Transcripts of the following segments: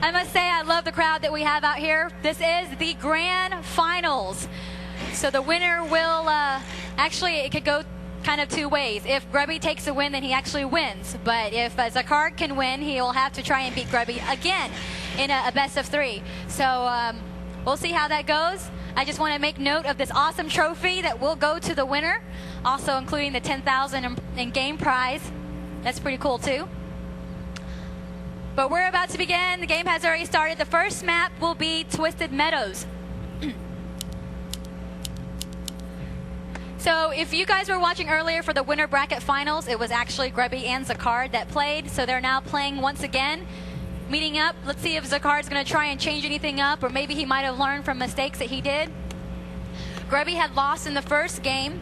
I must say, I love the crowd that we have out here. This is the grand finals. So the winner will, actually, it could go kind of two ways. If Grubby takes a win, then he actually wins. But if Zacard can win, he will have to try and beat Grubby again in a best of 3. So we'll see how that goes. I just want to make note of this awesome trophy that will go to the winner, also including the 10,000 in game prize. That's pretty cool too. But we're about to begin. The game has already started. The first map will be Twisted Meadows. So if you guys were watching earlier for the winner bracket finals, it was actually Grubby and Zacard that played. So they're now playing once again, meeting up. Let's see if Zacard's going to try and change anything up, or maybe he might have learned from mistakes that he did. Grubby had lost in the first game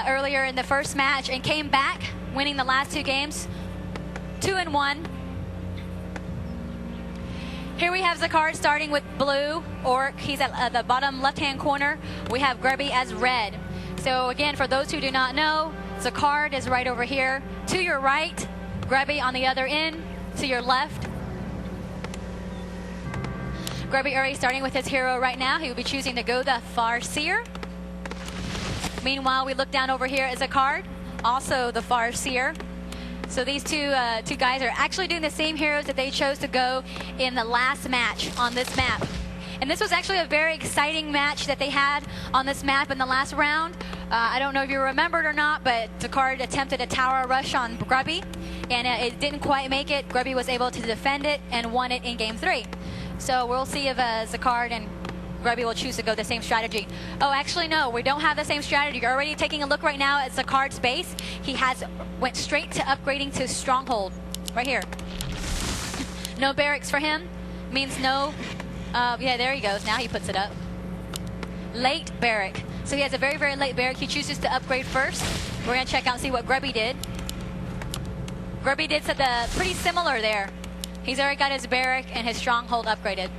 earlier in the first match and came back, winning the last 2 games, 2-1. Here we have Zacard starting with blue, Orc. He's at the bottom left-hand corner. We have Grubby as red. So again, for those who do not know, Zacard is right over here. To your right, Grubby on the other end. To your left. Grubby already starting with his hero right now. He will be choosing to go the Farseer. Meanwhile, we look down over here at Zacard, also the Farseer. So these two guys are actually doing the same heroes that they chose to go in the last match on this map. And this was actually a very exciting match that they had on this map in the last round. I don't know if you remembered or not, but Zacard attempted a tower rush on Grubby, and it didn't quite make it. Grubby was able to defend it and won it in game 3. So we'll see if Zacard and Grubby will choose to go the same strategy. Oh, actually, no, we don't have the same strategy. You're already taking a look right now at Zacard's base. He went straight to upgrading to Stronghold, right here. No barracks for him, means no, yeah, there he goes. Now he puts it up. Late barrack. So he has a very, very late barrack. He chooses to upgrade first. We're gonna check out and see what Grubby did. Grubby did pretty similar there. He's already got his barrack and his Stronghold upgraded.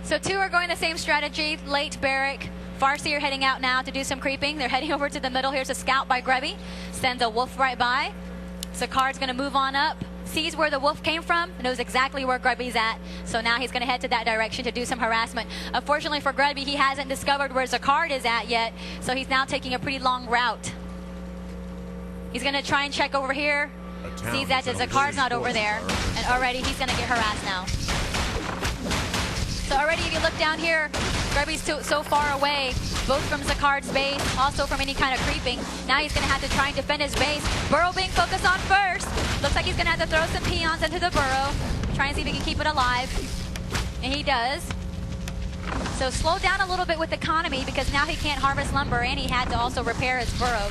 So 2 are going the same strategy, late barrack. Farseer heading out now to do some creeping. They're heading over to the middle. Here's a scout by Grubby. Sends a wolf right by. Zacard's going to move on up. Sees where the wolf came from. Knows exactly where Grubby's at. So now he's going to head to that direction to do some harassment. Unfortunately for Grubby, he hasn't discovered where Zacard is at yet. So he's now taking a pretty long route. He's going to try and check over here. Sees that Zacard's not over there. And already he's going to get harassed now. So already if you look down here, Grubby's so far away, both from Zacard's base, also from any kind of creeping. Now he's going to have to try and defend his base. Burrow being focused on first. Looks like he's going to have to throw some peons into the burrow. Try and see if he can keep it alive. And he does. So slow down a little bit with economy because now he can't harvest lumber and he had to also repair his burrow.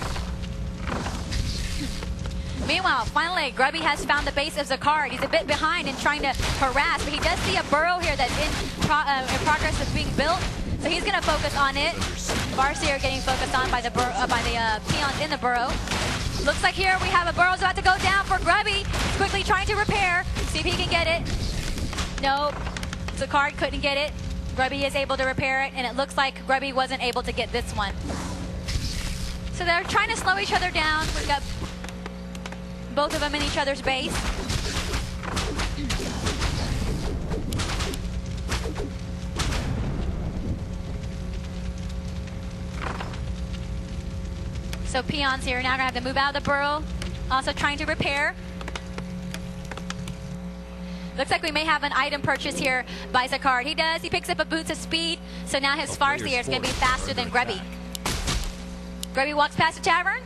Meanwhile, finally, Grubby has found the base of Zacard. He's a bit behind in trying to harass, but he does see a burrow here that's in progress of being built. So he's going to focus on it. Farseer getting focused on by the peons in the burrow. Looks like here we have a burrow's about to go down for Grubby. He's quickly trying to repair, see if he can get it. Nope, Zacard couldn't get it. Grubby is able to repair it, and it looks like Grubby wasn't able to get this one. So they're trying to slow each other down. We've got both of them in each other's base. So peons here now gonna have to move out of the burrow. Also trying to repair. Looks like we may have an item purchase here by Zacard. He does, he picks up a boots of speed. So now his Farseer is gonna be faster than Grubby. Grubby walks past the tavern.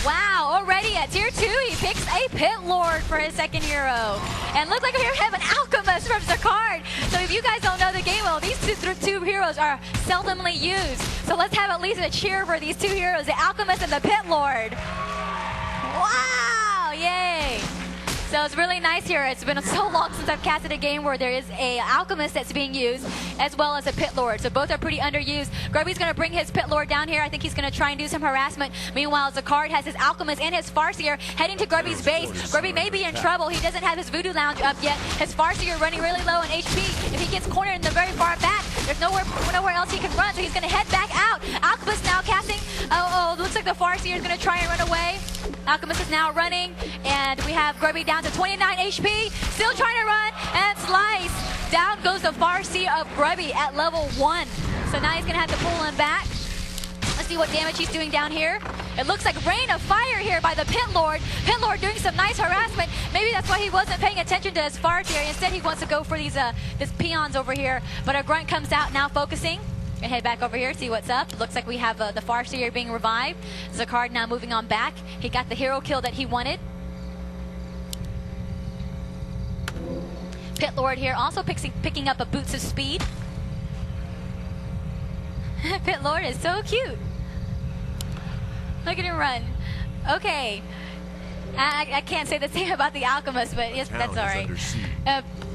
Wow, already at tier 2, he picks a Pit Lord for his second hero. And looks like we have an Alchemist from Zacard. So if you guys don't know the game well, these two heroes are seldomly used. So let's have at least a cheer for these 2 heroes, the Alchemist and the Pit Lord. Wow, yay. So it's really nice here. It's been so long since I've casted a game where there is a Alchemist that's being used, as well as a Pit Lord. So both are pretty underused. Grubby's going to bring his Pit Lord down here. I think he's going to try and do some harassment. Meanwhile, Zacard has his Alchemist and his Farseer heading to Grubby's base. Grubby may be in trouble. He doesn't have his Voodoo Lounge up yet. His Farseer running really low in HP. If he gets cornered in the very far back, there's nowhere else he can run. So he's going to head back out. Alchemist now casting Looks like the Farseer is going to try and run away. Alchemist is now running, and we have Grubby down to 29 HP. Still trying to run, and slice. Down goes the Farseer of Grubby at level 1. So now he's going to have to pull him back. Let's see what damage he's doing down here. It looks like rain of fire here by the Pit Lord. Pit Lord doing some nice harassment. Maybe that's why he wasn't paying attention to his Farseer. Instead, he wants to go for these peons over here. But our Grunt comes out now focusing. Gonna head back over here, see what's up. Looks like we have the Farseer being revived. Zacard now moving on back. He got the hero kill that he wanted. Pit Lord here also picking up a Boots of Speed. Pit Lord is so cute. Look at him run. Okay. I can't say the same about the Alchemist, but yes, that's all right.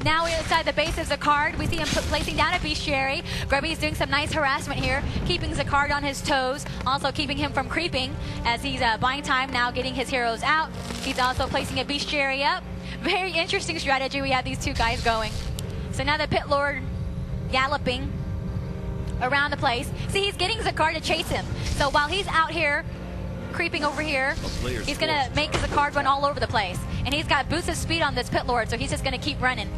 Now we're inside the base of Zacard. We see him placing down a bestiary. Grubby is doing some nice harassment here, keeping Zacard on his toes, also keeping him from creeping as he's buying time, now getting his heroes out. He's also placing a bestiary up. Very interesting strategy we have these two guys going. So now the Pit Lord galloping around the place. See, he's getting Zacard to chase him. So while he's out here creeping over here, he's going to make Zacard run all over the place. And he's got Boots of Speed on this Pit Lord, so he's just going to keep running.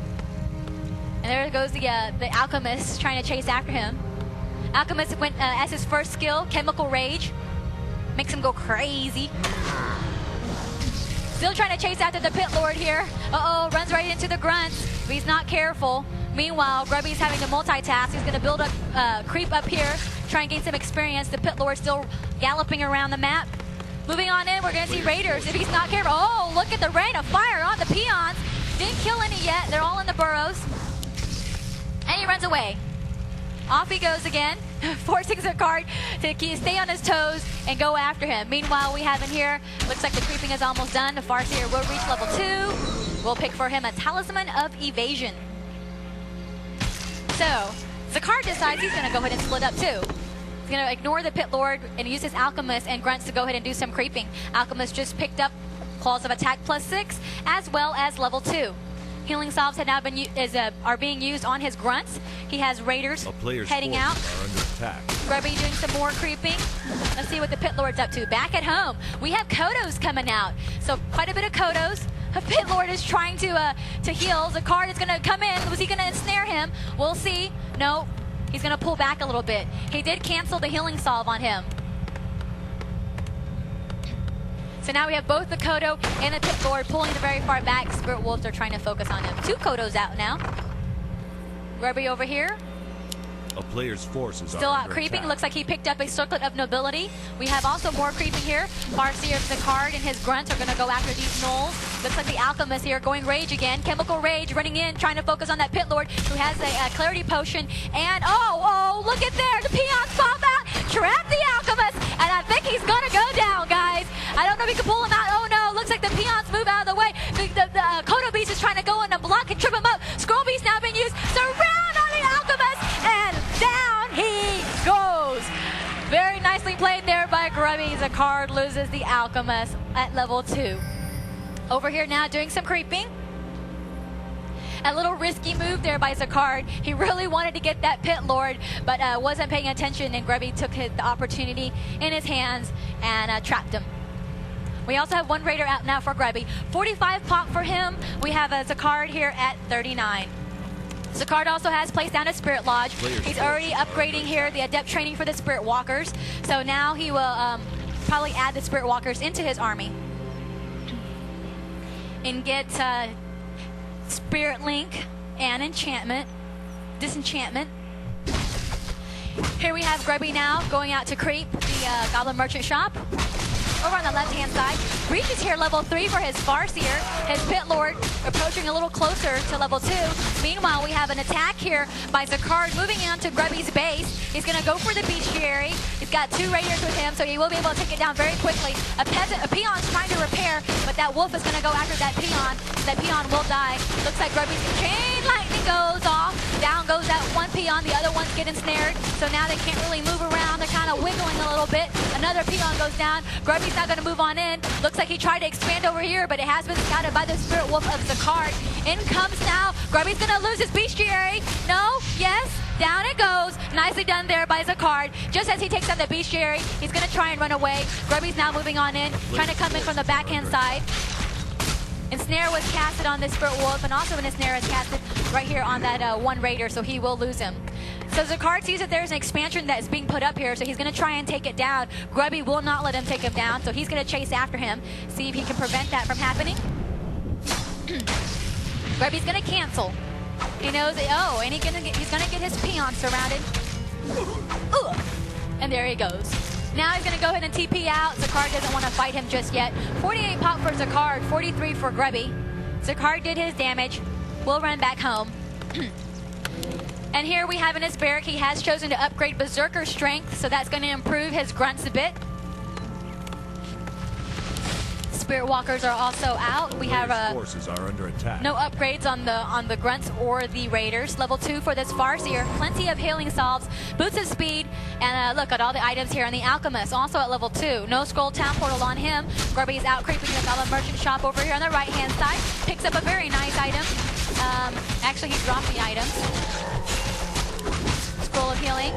And there goes the Alchemist trying to chase after him. Alchemist went as his first skill, Chemical Rage. Makes him go crazy. Still trying to chase after the Pit Lord here. Runs right into the Grunts, but he's not careful. Meanwhile, Grubby's having to multitask. He's going to build up, creep up here, try and gain some experience. The Pit Lord still galloping around the map. Moving on in, we're going to see Raiders if he's not careful. Oh, look at the rain of fire on the peons. Didn't kill any yet. They're all in the burrows. And he runs away. Off he goes again, forcing Zacard to stay on his toes and go after him. Meanwhile, we have in here, looks like the creeping is almost done. The Farseer will reach level 2. We'll pick for him a Talisman of Evasion. So, Zacard decides he's going to go ahead and split up too. He's going to ignore the Pit Lord and use his Alchemist and Grunts to go ahead and do some creeping. Alchemist just picked up Claws of Attack +6 as well as level 2. Healing Salves have now been are being used on his Grunts. He has Raiders heading out. Grubby doing some more creeping. Let's see what the Pit Lord's up to. Back at home, we have Kodos coming out. So quite a bit of Kodos. A Pit Lord is trying to heal. Zacard is going to come in. Was he going to ensnare him? We'll see. No, he's going to pull back a little bit. He did cancel the Healing Salve on him. So now we have both the Kodo and the Pit Lord pulling the very far back. Spirit Wolves are trying to focus on him. 2 Kodos out now. Grubby over here. A player's forces still out creeping. Attack. Looks like he picked up a Circlet of Nobility. We have also more creeping here. Farseer of Zacard and his Grunts are going to go after these gnolls. Looks like the Alchemist here going Rage again. Chemical Rage running in, trying to focus on that Pit Lord who has a Clarity Potion. And look at there. The peons pop out. Trap the Alchemist. And I think he's going to go down, guys. I don't know if he can pull him out. Oh no, looks like the peons move out of the way. The Kodo Beast is trying to go in and block and trip him up. Scroll Beast now being used. Surround on the Alchemist. And down he goes. Very nicely played there by Grubby. Zacard loses the Alchemist at level 2. Over here now doing some creeping. A little risky move there by Zacard. He really wanted to get that Pit Lord, but wasn't paying attention, and Grubby took the opportunity in his hands and trapped him. We also have 1 Raider out now for Grubby. 45 pop for him. We have a Zacard here at 39. Zacard also has placed down a Spirit Lodge. He's already upgrading here the Adept training for the Spirit Walkers. So now he will probably add the Spirit Walkers into his army. And get Spirit Link and Disenchantment. Here we have Grubby now going out to creep the Goblin Merchant Shop. Over on the left-hand side, reaches here level 3 for his Farseer. His Pit Lord approaching a little closer to level 2. Meanwhile, we have an attack here by Zacard moving on to Grubby's base. He's going to go for the bestiary. He's got 2 Raiders with him, so he will be able to take it down very quickly. A peon's trying to repair, but that wolf is going to go after that peon. That peon will die. Looks like Grubby's chain lightning goes off. Down goes that 1 peon. The other one's getting snared, so now they can't really move around. They're kind of wiggling a little bit. Another peon goes down. Grubby's not going to move on in. Looks like he tried to expand over here, but it has been scouted by the Spirit Wolf of Zacard. In comes now. Grubby's going to lose his bestiary. No? Yes? Down it goes. Nicely done there by Zacard. Just as he takes down the bestiary, he's going to try and run away. Grubby's now moving on in, trying to come in from the backhand side. Ensnare was casted on this Spirit Wolf, and also an Ensnare is casted right here on that one Raider, so he will lose him. So Zacard sees that there's an expansion that is being put up here, so he's going to try and take it down. Grubby will not let him take him down, so he's going to chase after him, see if he can prevent that from happening. Grubby's going to cancel. He knows that, oh, and he's going to get his peon surrounded. Ooh. And there he goes. Now he's going to go ahead and TP out. Zacard doesn't want to fight him just yet. 48 pop for Zacard, 43 for Grubby. Zacard did his damage. We'll run back home. And here we have in his barrack, he has chosen to upgrade Berserker Strength, so that's going to improve his grunts a bit. Spirit Walkers are also out. We have forces are under attack. No upgrades on the grunts or the raiders. Level 2 for this Farseer. Plenty of healing salves, boots of speed, and look at all the items here on the Alchemist. Also at level 2. No Scroll Town Portal on him. Grubby's out creeping the Goblin Merchant Shop over here on the right hand side. Picks up a very nice item. Actually, he dropped the item. Scroll of Healing,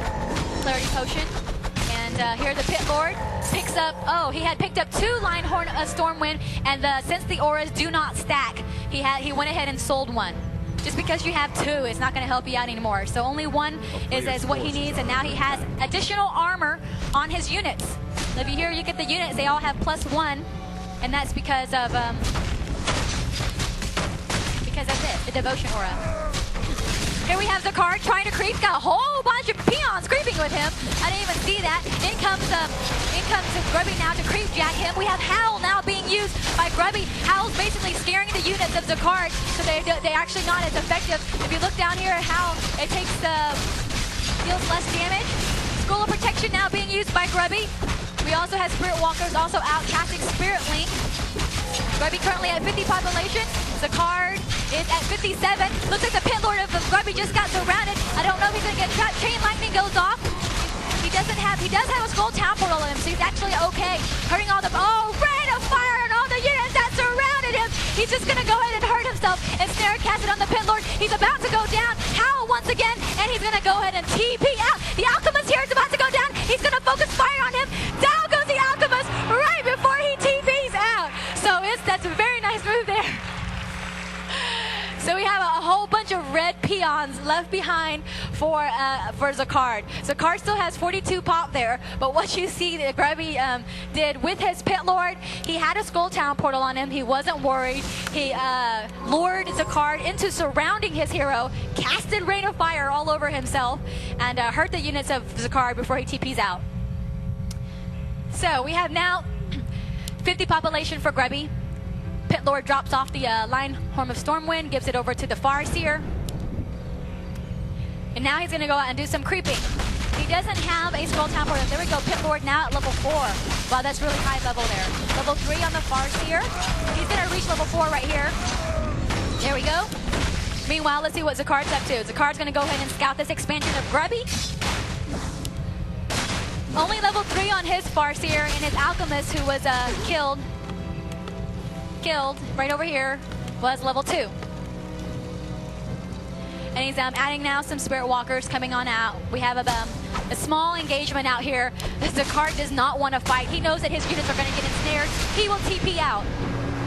Clarity Potion. And here the Pit Lord picks up, oh, he had picked up 2 Linehorn Stormwind, and since the auras do not stack, he went ahead and sold one. Just because you have 2, it's not going to help you out anymore. So only 1 is what he needs, and now he has additional armor on his units. So if you hear you get the units, they all have +1, and that's because of this, the Devotion Aura. Here we have Zacard trying to creep. Got a whole bunch of peons creeping with him. I didn't even see that. In comes Grubby now to creep jack him. We have Howl now being used by Grubby. Howl's basically scaring the units of Zacard, so they're actually not as effective. If you look down here at Howl, it deals less damage. School of Protection now being used by Grubby. We also have Spirit Walkers also out casting Spirit Link. Grubby currently at 50 population. Zacard is at 57. Looks like the Pit Lord of Grubby just got surrounded. I don't know if he's going to get trapped. Chain Lightning goes off. He does have a Skull Town Portal on him, so he's actually okay. Hurting all the, Rain of Fire and all the units that surrounded him. He's just going to go ahead and hurt himself. And Snare casted on the Pit Lord. He's about to go down. Howl once again, and he's going to go ahead and TP out. The Alchemist here is about to go down. He's going to focus fire on him. Down goes the Alchemist right before he TPs out. So that's a very nice move there. So we have a whole bunch of red peons left behind for Zacard. Zacard still has 42 pop there, but what you see that Grubby did with his Pit Lord, he had a Skull Town Portal on him. He wasn't worried. He lured Zacard into surrounding his hero, casted Rain of Fire all over himself, and hurt the units of Zacard before he TPs out. So we have now 50 population for Grubby. Pit Lord drops off the Linehorn of Stormwind, gives it over to the Farseer. And now he's going to go out and do some creeping. He doesn't have a Scroll Town Portal. There we go, Pit Lord now at level 4. Wow, that's really high level there. Level 3 on the Farseer. He's going to reach level 4 right here. There we go. Meanwhile, let's see what Zacard's up to. Zacard's going to go ahead and scout this expansion of Grubby. Only level 3 on his Farseer, and his Alchemist, who was killed right over here, was level 2. And he's adding now some Spirit Walkers coming on out. We have a small engagement out here. Zacard does not want to fight. He knows that his units are going to get ensnared. He will TP out.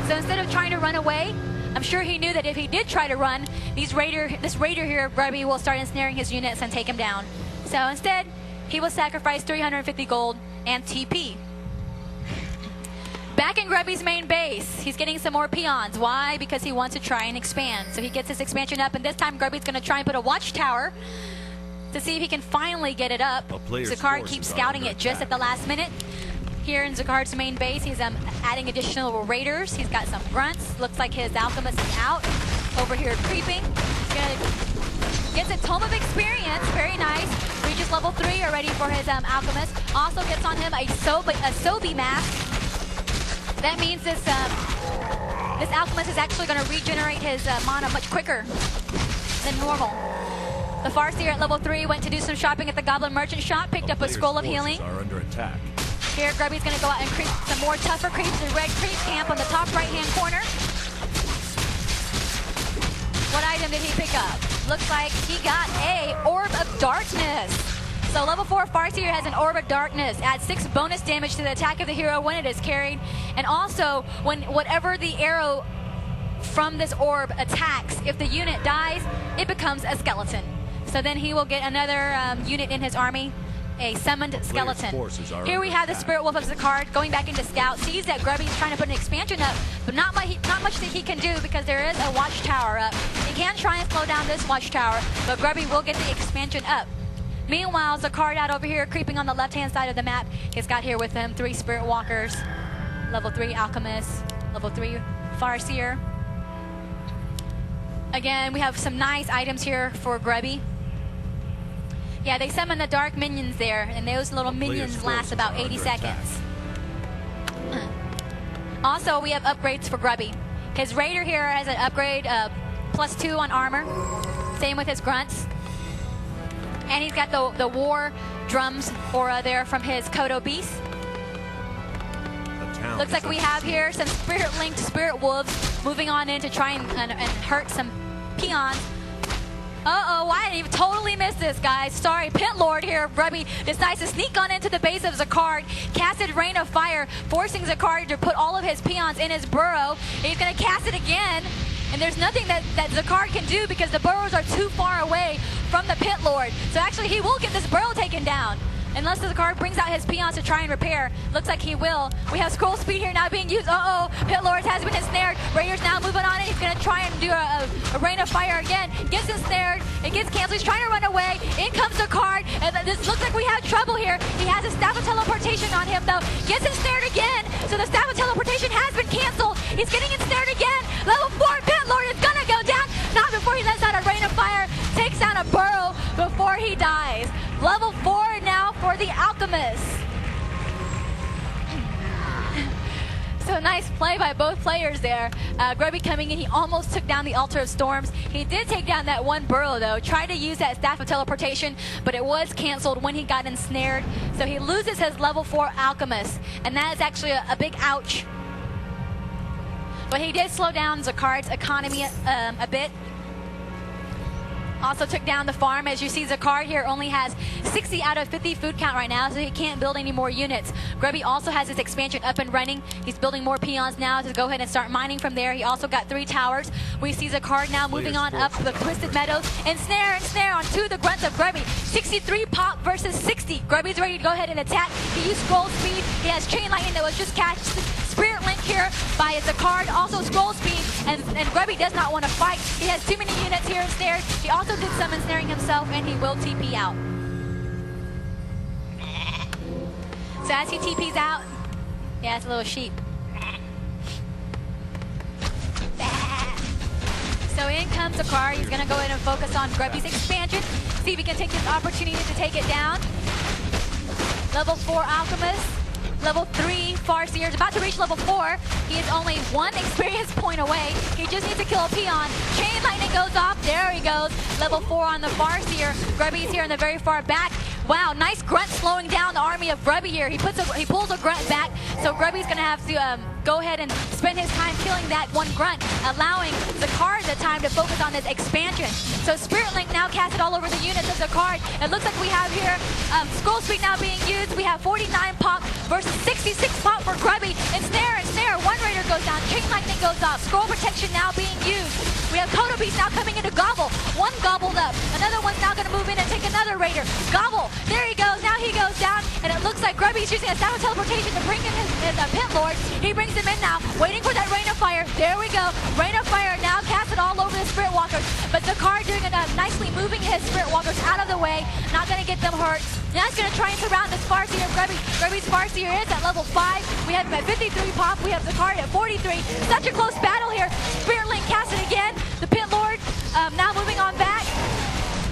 So instead of trying to run away, I'm sure he knew that if he did try to run, this Raider here, Grubby, will start ensnaring his units and take him down. So instead, he will sacrifice 350 gold and TP. Back in Grubby's main base, he's getting some more peons. Why? Because he wants to try and expand. So he gets this expansion up, and this time Grubby's going to try and put a watchtower to see if he can finally get it up. Zacard keeps scouting it just at the last minute. Here in Zacard's main base, he's adding additional raiders. He's got some grunts. Looks like his Alchemist is out. Over here creeping. Gets a Tome of Experience. Very nice. Reaches level 3 already for his Alchemist. Also gets on him a Sobi mask. That means this Alchemist is actually going to regenerate his mana much quicker than normal. The Farseer at level 3 went to do some shopping at the Goblin Merchant Shop, picked up a Scroll of Healing. Are under attack. Here, Grubby's going to go out and creep some more tougher creeps in Red Creep Camp on the top right-hand corner. What item did he pick up? looks like he got a Orb of Darkness. So level 4 Farseer has an Orb of Darkness. Adds 6 bonus damage to the attack of the hero when it is carried. And also, when whatever the arrow from this orb attacks, if the unit dies, it becomes a skeleton. So then he will get another unit in his army, a summoned skeleton. Here we have the Spirit Wolf of Zacard going back into Scout. Sees that Grubby is trying to put an expansion up, but not much that he can do because there is a watchtower up. He can try and slow down this watchtower, but Grubby will get the expansion up. Meanwhile, Zacard out over here creeping on the left-hand side of the map. He's got here with him 3 Spirit Walkers, level 3 Alchemist, level 3 Farseer. Again, we have some nice items here for Grubby. Yeah, they summon the dark minions there, and those little minions last about 80 seconds. Also, we have upgrades for Grubby. His Raider here has an upgrade +2 on armor. Same with his Grunts. And he's got the War Drums aura there from his Kodo Beast. Looks like we have here some Spirit-linked Spirit Wolves moving on in to try and hurt some peons. Uh-oh, I totally missed this, guys. Sorry, Pit Lord here, Grubby, decides to sneak on into the base of Zacard, casted Rain of Fire, forcing Zacard to put all of his peons in his burrow. He's going to cast it again, and there's nothing that Zacard can do because the burrows are too far away from the Pit Lord. So actually, he will get this burrow taken down. Unless the card brings out his peons to try and repair. Looks like he will. We have scroll speed here now being used. Uh-oh, Pit Lord has been ensnared. Raider's now moving on in. He's going to try and do a Rain of Fire again. Gets ensnared. It gets canceled. He's trying to run away. In comes the card. And this looks like we have trouble here. He has a Staff of Teleportation on him, though. Gets ensnared again. So the Staff of Teleportation has been canceled. He's getting ensnared again. Level 4 Pit Lord is going to go down. Not before he lets out a Rain of Fire. Takes down a burrow before he dies. Level 4 now for the Alchemist. So nice play by both players there. Grubby coming in, he almost took down the Altar of Storms. He did take down that one burrow though, tried to use that Staff of Teleportation, but it was canceled when he got ensnared. So he loses his level 4 Alchemist, and that is actually a big ouch. But he did slow down Zacard's economy a bit. Also took down the farm. As you see, Zacard here only has 60 out of 50 food count right now, so he can't build any more units. Grubby also has his expansion up and running. He's building more peons now to go ahead and start mining from there. He also got 3 towers. We see Zacard now moving on up the Twisted Meadows. And snare on 2 of the Grunts of Grubby. 63 pop versus 60. Grubby's ready to go ahead and attack. He used scroll speed. He has Chain Lightning that was just catched. Spirit Link here by Zacard, also scroll speed, and Grubby does not want to fight. He has too many units here ensnared. He also did summon snaring himself, and he will TP out. So as he TPs out, yeah, it's a little sheep. So in comes Zacard. He's going to go ahead and focus on Grubby's expansion. See if he can take this opportunity to take it down. Level 4 Alchemist. Level 3 Farseer is about to reach level 4. He is only 1 experience point away. He just needs to kill a peon. Chain Lightning goes off. There he goes. Level 4 on the Farseer. Grubby is here in the very far back. Wow, nice Grunt slowing down the army of Grubby here. He pulls a Grunt back, so Grubby's going to have to go ahead and spend his time killing that one Grunt, allowing Zacard the time to focus on this expansion. So Spirit Link now casted all over the units of Zacard. It looks like we have here scroll speed now being used. We have 49 pop versus 66 pop for Grubby. And snare. One Raider goes down. Chain Lightning goes off. Scroll protection now being used. We have Kodo Beast now coming into Gobble. One gobbled up. Another one's now going to move in and take another Raider. Gobble. There he goes. Now he goes down. And it looks like Grubby's using a Staff of Teleportation to bring in his Pit Lord. He brings him in now. Waiting for that Rain of Fire. There we go. Rain of Fire now casted all over the Spirit Walkers. But Zacard doing it nicely, moving his Spirit Walkers out of the way. Not going to get them hurt. Now he's going to try and surround this Farseer of Grubby. Grubby's Farseer is at level 5. We have him at 53 pop. We have Zacard at 43. Such a close battle here. Spirit Link casted again. The Pit Lord now moving on back.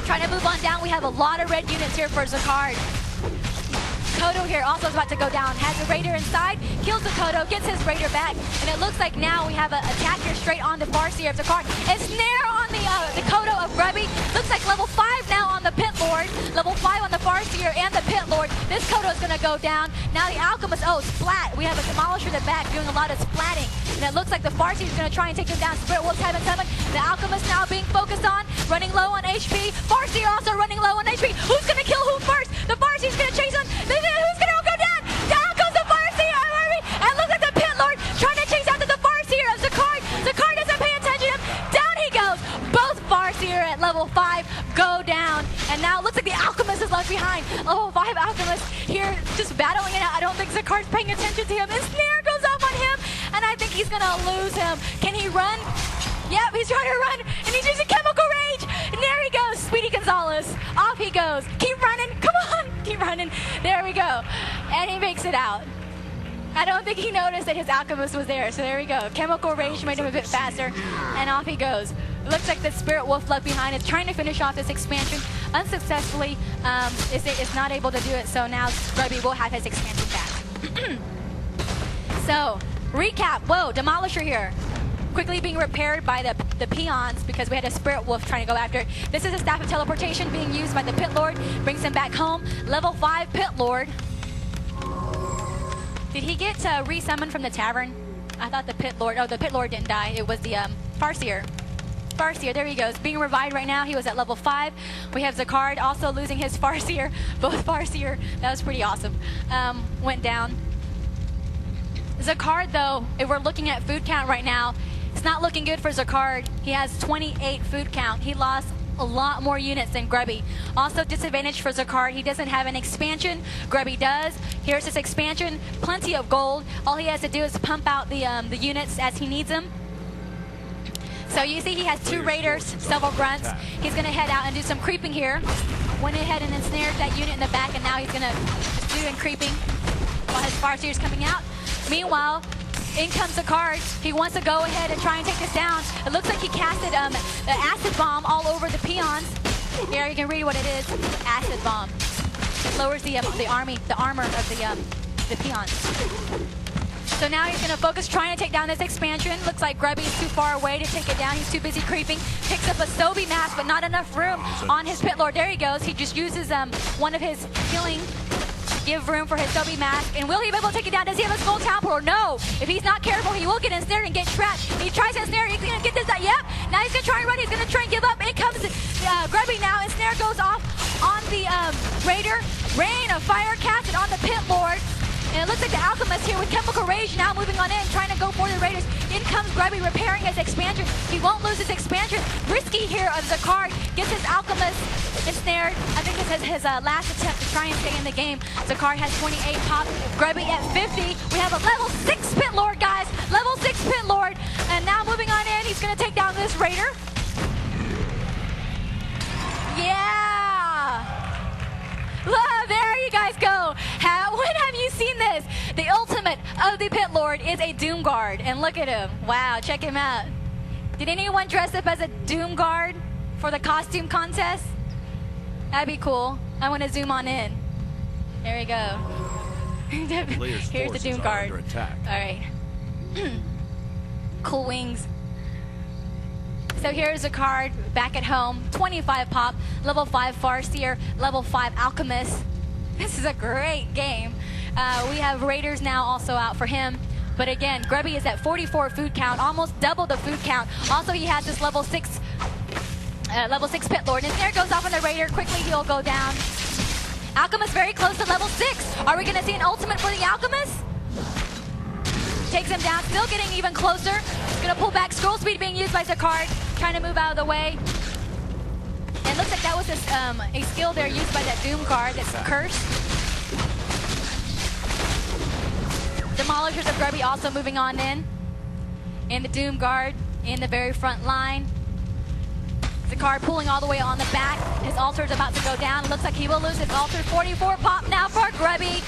Trying to move on down. We have a lot of red units here for Zacard. Kodo here also is about to go down. Has a Raider inside, kills the Kodo, gets his Raider back, and it looks like now we have an attack here straight on the Farseer of Zacard. And snare on the Kodo of Grubby. Looks like level 5 now on the Pit Lord. Level 5 on the Farseer and the Pit Lord. This Kodo is going to go down. Now the Alchemist, splat. We have a Demolisher in the back doing a lot of splatting. And it looks like the Farseer is going to try and take him down. Spirit Wolf's having seven. The Alchemist now being focused on, running low on HP. Farseer also running low on HP. Who's going to kill who first? The Farseer's going to chase him. Who's going to go down? Down goes the Farseer. And look at the Pit Lord trying to chase after the Farseer of Zacard. Zacard doesn't pay attention to him. Down he goes. Both Farseer at level 5 go down. And now it looks like the Alchemist is left behind. Level 5 Alchemist here just battling it out. I don't think Zacard's paying attention to him. His snare goes off on him. And I think he's going to lose him. Can he run? Yep, he's trying to run. And he's using Chemical Rage. And there he goes. Speedy Gonzalez. Off he goes. Keep running. Come on. Keep running. There we go. And he makes it out. I don't think he noticed that his Alchemist was there. So there we go. Chemical Rage made him a bit faster. And off he goes. It looks like the Spirit Wolf left behind is trying to finish off this expansion unsuccessfully. Is not able to do it. So now Grubby will have his expansion back. So, recap. Whoa, Demolisher here. Quickly being repaired by the peons because we had a Spirit Wolf trying to go after it. This is a Staff of Teleportation being used by the Pit Lord. Brings him back home. Level 5 Pit Lord. Did he get resummoned from the tavern? I thought the Pit Lord... Oh, the Pit Lord didn't die. It was the Farseer. Farseer, there he goes. Being revived right now. He was at level 5. We have Zacard also losing his Farseer. Both Farseer. That was pretty awesome. Went down. Zacard, though, if we're looking at food count right now, it's not looking good for Zacard. He has 28 food count. He lost a lot more units than Grubby. Also disadvantage for Zacard. He doesn't have an expansion. Grubby does. Here's his expansion. Plenty of gold. All he has to do is pump out the units as he needs them. So you see he has 2 raiders, several grunts. He's going to head out and do some creeping here. Went ahead and ensnared that unit in the back, and now he's going to do some creeping while his Farseer is coming out. Meanwhile, in comes Zacard. He wants to go ahead and try and take this down. It looks like he casted the acid bomb all over the peons. Here you can read what it is. Acid bomb. It lowers the armor of the peons. So now he's going to focus trying to take down this expansion. Looks like Grubby's too far away to take it down. He's too busy creeping. Picks up a Sobe mask, but not enough room on his Pit Lord. There he goes. He just uses one of his healing. Give room for his Sobe mask. And will he be able to take it down? Does he have a skull teleport? No. If he's not careful, he will get ensnared and get trapped. He tries to ensnare. He's going to get this out. Yep. Now he's going to try and run. He's going to try and give up. In comes Grubby now. Ensnare goes off on the Raider. Rain of fire casted on the Pit Lord. And it looks like the Alchemist here with Chemical Rage now moving on in, trying to go for the Raiders. In comes Grubby repairing his expansion. He won't lose his expansion. Risky here of Zacard. Gets his Alchemist ensnared. I think this is his last attempt to try and stay in the game. Zacard has 28 pop. Grubby at 50. We have a level 6 Pit Lord, guys. Level 6 Pit Lord. And now moving on in, he's going to take down this Raider. Yeah! There you guys go. When have you seen this? The ultimate of the Pit Lord is a Doom Guard. And look at him. Wow, check him out. Did anyone dress up as a Doom Guard for the costume contest? That'd be cool. I want to zoom on in. There we go. Here's the Doom Guard. All right. Cool wings. So here's a card back at home. 25 pop, level 5 Farseer, level 5 Alchemist. This is a great game. We have Raiders now also out for him. But again, Grubby is at 44 food count, almost double the food count. Also, he has this level 6 Pit Lord. And there goes off on the Raider. Quickly, he'll go down. Alchemist very close to level 6. Are we going to see an ultimate for the Alchemist? Takes him down, still getting even closer. Going to pull back. Scroll speed being used by Zacard, trying to move out of the way. And looks like that was a skill there used by that Doom card that's cursed. Demolishers of Grubby also moving on in. And the Doom Guard in the very front line. Zacard pulling all the way on the back. His altar is about to go down. Looks like he will lose his altar. 44 pop now for Grubby.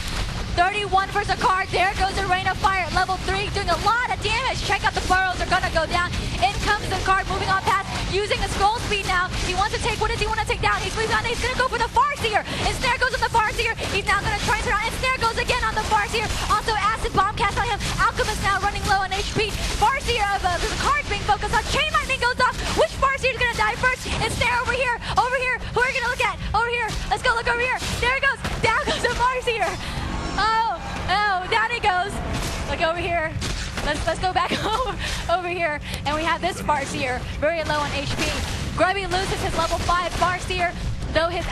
31 for Zacard. There goes the Rain of Fire at level 3, doing a lot of damage. Check out the burrows, they're gonna go down. In comes Zacard, moving on past, using the scroll speed now. He wants to take, what does he want to take down? He's moving on, he's gonna go for the Farseer. Ensnare goes on the Farseer. He's now gonna try and turn around. Ensnare goes again on the Farseer. Also acid bomb cast on him. Alchemist now running low on HP. Farseer of Zacard being focused on. Chain lightning goes off. Which Farseer is gonna die first? Ensnare over here, over here. Who are we gonna look at? Over here. Let's go look over here. There it goes. Down goes the Farseer. Oh, down he goes. Look over here. Let's go back over here, and we have this Farseer, very low on HP. Grubby loses his level 5 Farseer, though his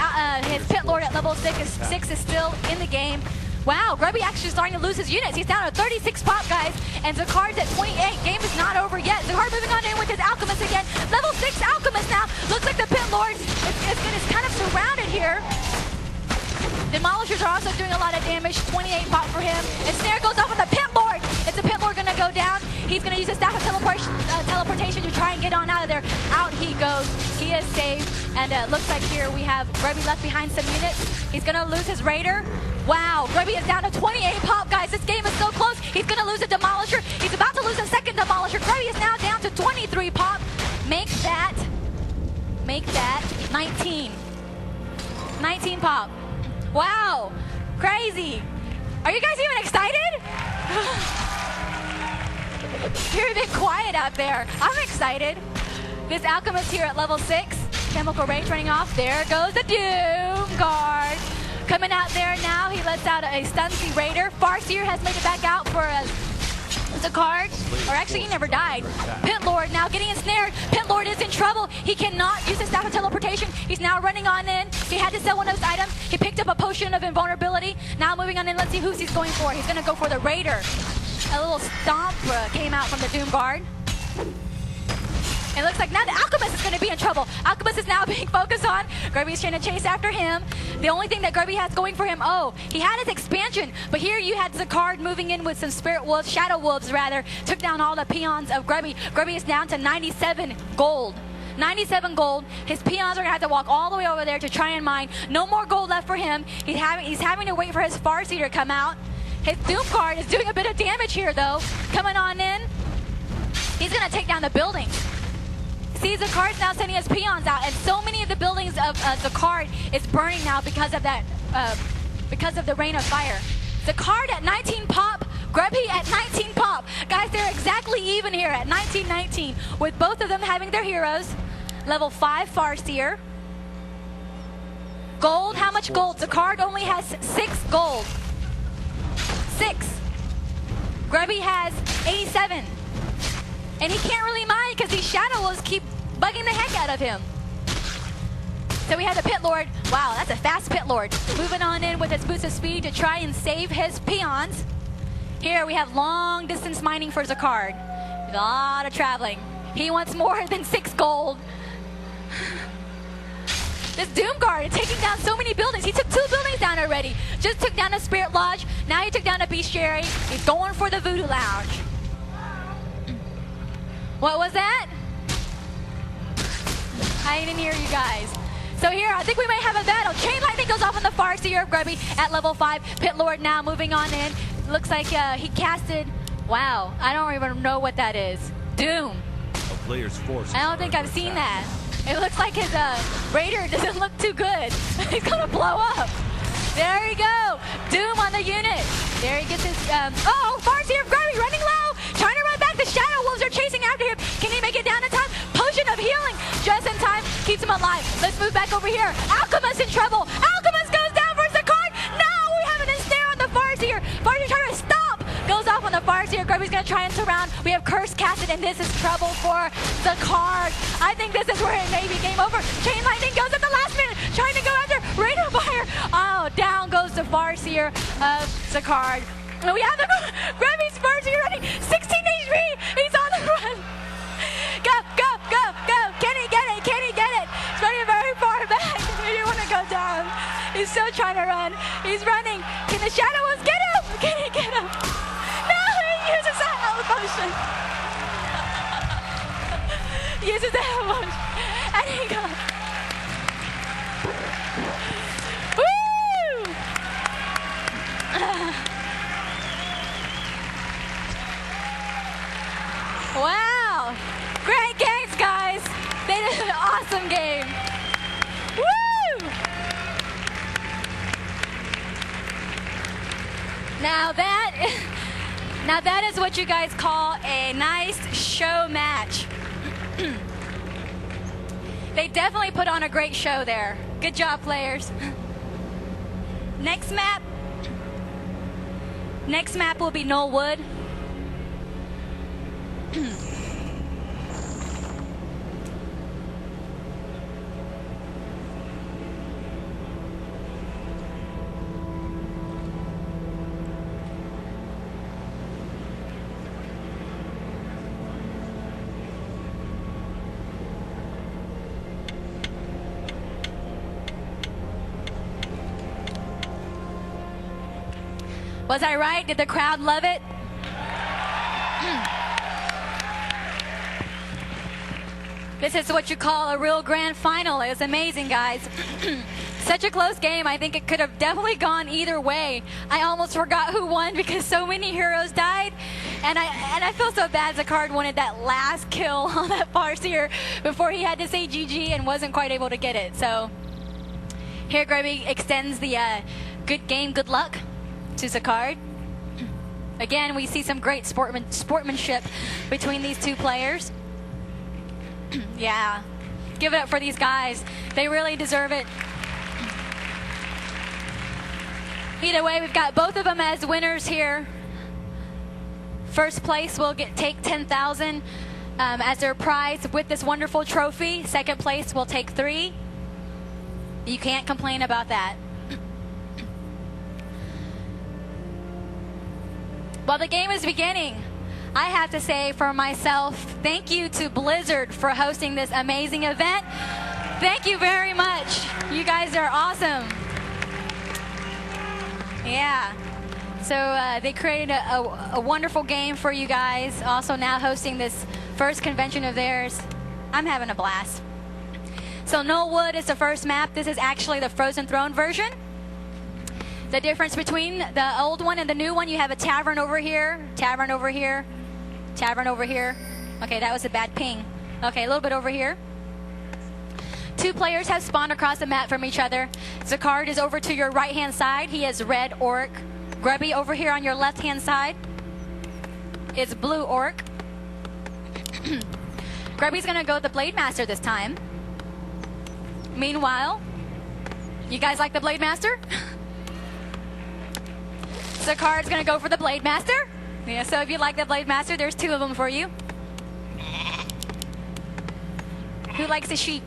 Pit Lord at level 6 is still in the game. Wow, Grubby actually starting to lose his units. He's down to 36 pop, guys, and Zacard's at 28. Game is not over yet. Zacard moving on in with his Alchemist again. Level 6 Alchemist now. Looks like the Pit Lord is kind of surrounded here. Demolishers are also doing a lot of damage. 28 pop for him. And Snare goes off with the Pit Lord. Is the Pit Lord going to go down? He's going to use a Staff of Teleportation to try and get on out of there. Out he goes. He is saved. And looks like here we have Grubby left behind some units. He's going to lose his Raider. Wow, Grubby is down to 28 pop, guys. This game is so close. He's going to lose a Demolisher. He's about to lose a second Demolisher. Grubby is now down to 23 pop. Make that 19. 19 pop. Wow, crazy. Are you guys even excited? You're a bit quiet out there. I'm excited. This Alchemist here at level 6. Chemical Rage running off. There goes the Doom Guard. Coming out there now, he lets out a Stuncy Raider. Farseer has made it back out for a Zacard. Or actually, he never died. Pit Lord now getting ensnared. Pit Lord is in trouble. He cannot use his Staff of Teleportation. He's now running on in. He had to sell one of those items. He picked up a Potion of Invulnerability. Now moving on in, let's see who he's going for. He's going to go for the Raider. A little stomp came out from the Doom Guard. It looks like now the Alchemist is going to be in trouble. Alchemist is now being focused on. Grubby's trying to chase after him. The only thing that Grubby has going for him, he had his expansion, but here you had Zacard moving in with some Spirit Wolves, Shadow Wolves rather, took down all the peons of Grubby. Grubby is down to 97 gold. 97 gold. His peons are going to have to walk all the way over there to try and mine. No more gold left for him. He's having to wait for his Farseer to come out. His Doom Guard is doing a bit of damage here, though. Coming on in. He's going to take down the building. See, Zacard's now sending his peons out, and so many of the buildings of Zacard is burning now because of that, because of the rain of fire. Zacard at 19 pop, Grubby at 19 pop. Guys, they're exactly even here at 19-19, with both of them having their heroes. Level 5 Farseer. Gold, how much gold? Zacard only has 6 gold. 6. Grubby has 87. And he can't really mine because these Shadow Wolves keep bugging the heck out of him. So we have the Pit Lord. Wow, that's a fast Pit Lord. Moving on in with his boost of speed to try and save his peons. Here we have long distance mining for Zacard. A lot of traveling. He wants more than 6 gold. This Doom Guard is taking down so many buildings. He took 2 buildings down already. Just took down a Spirit Lodge. Now he took down a Bestiary. He's going for the Voodoo Lounge. What was that? I didn't hear you guys. So here, I think we may have a battle. Chain Lightning goes off on the Farseer of Grubby at level 5. Pit Lord now moving on in. Looks like he casted, wow, I don't even know what that is. Doom. A player's force. I don't think I've seen that. It looks like his Raider doesn't look too good. He's gonna blow up. There you go. Doom on the unit. There he gets his, Farseer of Grubby running low. Trying to run back. The Shadow Wolves are chasing after him. Can he make it down in time? Potion of healing just in time. Keeps him alive. Let's move back over here. Alchemist in trouble. Alchemist goes down for Zacard. No, we have an ensnare on the Farseer. Farseer trying to stop. Goes off on the Farseer. Grubby's going to try and surround. We have Curse casted, and this is trouble for Zacard. I think this is where it may be game over. Chain Lightning goes at the last minute. Trying to go after Rain of Fire. Oh, down goes the Farseer of Zacard. And we have the Grubby's Farseer running 16 HP. He's on the run. Go, go, go, go. Can he get it? Can he get it? He's running very far back. He didn't want to go down. He's still trying to run. He's running. Can the Shadow Wolves get him? Can he get him? No, he uses the hell potion. He uses the hell potion. And he goes. Woo! Wow. Great games, guys. They did an awesome game. Woo! Now that is what you guys call a nice show match. They definitely put on a great show there. Good job, players. Next map will be Knollwood. Was I right? Did the crowd love it? This is what you call a real grand final. It was amazing, guys. Such a close game. I think it could have definitely gone either way. I almost forgot who won because so many heroes died. And I feel so bad Zacard wanted that last kill on that Farseer before he had to say GG and wasn't quite able to get it. So here Grubby extends the good game, good luck to Zacard. Again, we see some great sportsmanship between these two players. Yeah, give it up for these guys. They really deserve it. Either way, we've got both of them as winners here. First place will take 10,000 as their prize with this wonderful trophy. Second place will take 3. You can't complain about that. While the game is beginning, I have to say for myself, thank you to Blizzard for hosting this amazing event. Thank you very much. You guys are awesome. Yeah. So they created a wonderful game for you guys. Also now hosting this first convention of theirs. I'm having a blast. So Knollwood is the first map. This is actually the Frozen Throne version. The difference between the old one and the new one, you have a tavern over here, tavern over here, tavern over here. Okay, that was a bad ping. Okay, a little bit over here. 2 players have spawned across the map from each other. Zacard is over to your right-hand side. He is red Orc. Grubby over here on your left-hand side is blue Orc. Grubby's gonna go with the Blade Master this time. Meanwhile, you guys like the Blade Master? Zacard's gonna go for the Blade Master. Yeah, so if you like the Blade Master, there's 2 of them for you. Who likes the sheep?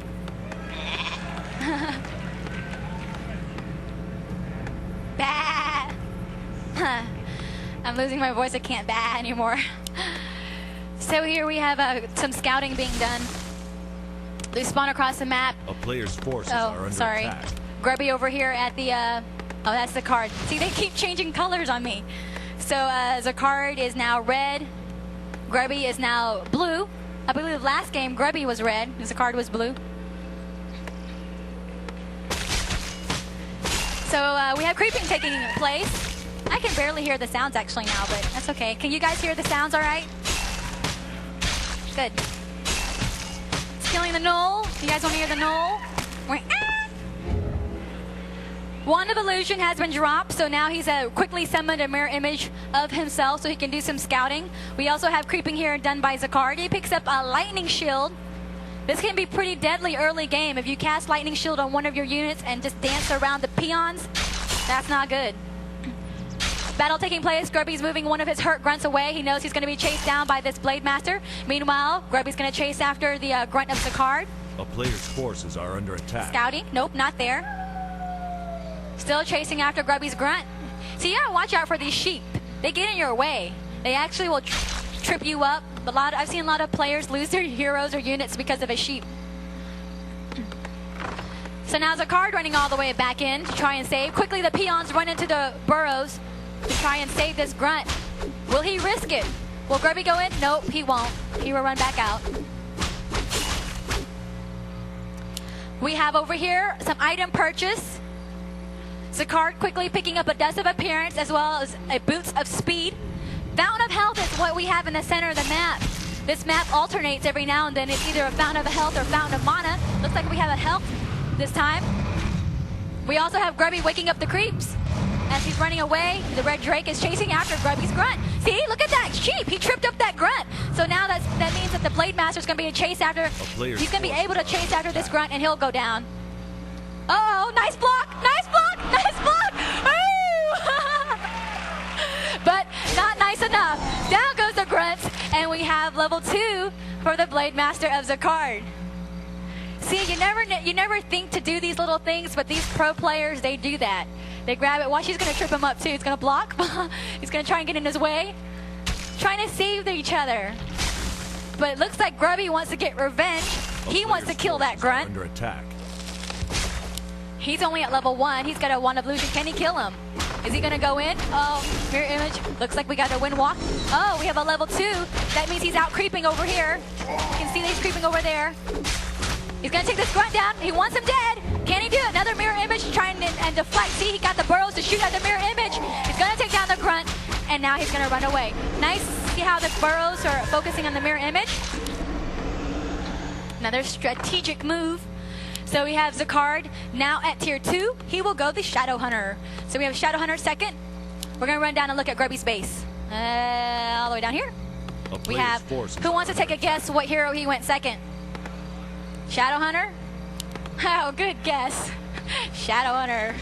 Bah! I'm losing my voice. I can't bah anymore. So here we have some scouting being done. They spawn across the map. A player's forces are under attack. Grubby over here at the... oh, that's Zacard. See, they keep changing colors on me. So Zacard is now red. Grubby is now blue. I believe last game Grubby was red. Zacard was blue. So we have creeping taking place. I can barely hear the sounds actually now, but that's okay. Can you guys hear the sounds all right? Good. It's killing the knoll. You guys want to hear the knoll? Wand of Illusion has been dropped, so now he's quickly summoned a mirror image of himself so he can do some scouting. We also have creeping here done by Zacard. He picks up a lightning shield. This can be pretty deadly early game. If you cast lightning shield on one of your units and just dance around the peons, that's not good. Battle taking place. Grubby's moving one of his hurt grunts away. He knows he's going to be chased down by this Blade Master. Meanwhile, Grubby's going to chase after the grunt of Zacard. A player's forces are under attack. Scouting. Nope, not there. Still chasing after Grubby's grunt. So you gotta watch out for these sheep. They get in your way. They actually will trip you up. I've seen a lot of players lose their heroes or units because of a sheep. So now Zacard running all the way back in to try and save. Quickly the peons run into the burrows to try and save this grunt. Will he risk it? Will Grubby go in? Nope, he won't. He will run back out. We have over here some item purchase. Zacard quickly picking up a Dust of Appearance as well as a Boots of Speed. Fountain of Health is what we have in the center of the map. This map alternates every now and then. It's either a Fountain of Health or Fountain of Mana. Looks like we have a Health this time. We also have Grubby waking up the creeps. As he's running away, the Red Drake is chasing after Grubby's grunt. See, look at that sheep. He tripped up that grunt. So now that means that the Blade Master is going to be a chase after. He's going to be able to chase after this grunt and he'll go down. Oh, nice block, nice block, nice block. Ooh! But not nice enough. Down goes the grunts, And we have level 2 for the Blade Master of Zacard. See, you never think to do these little things, but these pro players, they do that. They grab it. Watch, he's going to trip him up too. He's going to block. He's going to try and get in his way. Trying to save each other. But it looks like Grubby wants to get revenge. He wants to kill that grunt. Under attack. He's only at level 1. He's got a 1 of losing. Can he kill him? Is he going to go in? Oh, mirror image. Looks like we got a wind walk. Oh, we have a level 2. That means he's out creeping over here. You can see that he's creeping over there. He's going to take this grunt down. He wants him dead. Can he do it? Another mirror image trying and deflect. See, he got the burrows to shoot at the mirror image. He's going to take down the grunt, and now he's going to run away. Nice. See how the burrows are focusing on the mirror image? Another strategic move. So we have Zacard now at tier 2. He will go the Shadow Hunter. So we have Shadow Hunter second. We're going to run down and look at Grubby's base. All the way down here. We have, who wants to take a guess what hero he went second? Shadow Hunter? Oh, good guess. Shadow Hunter.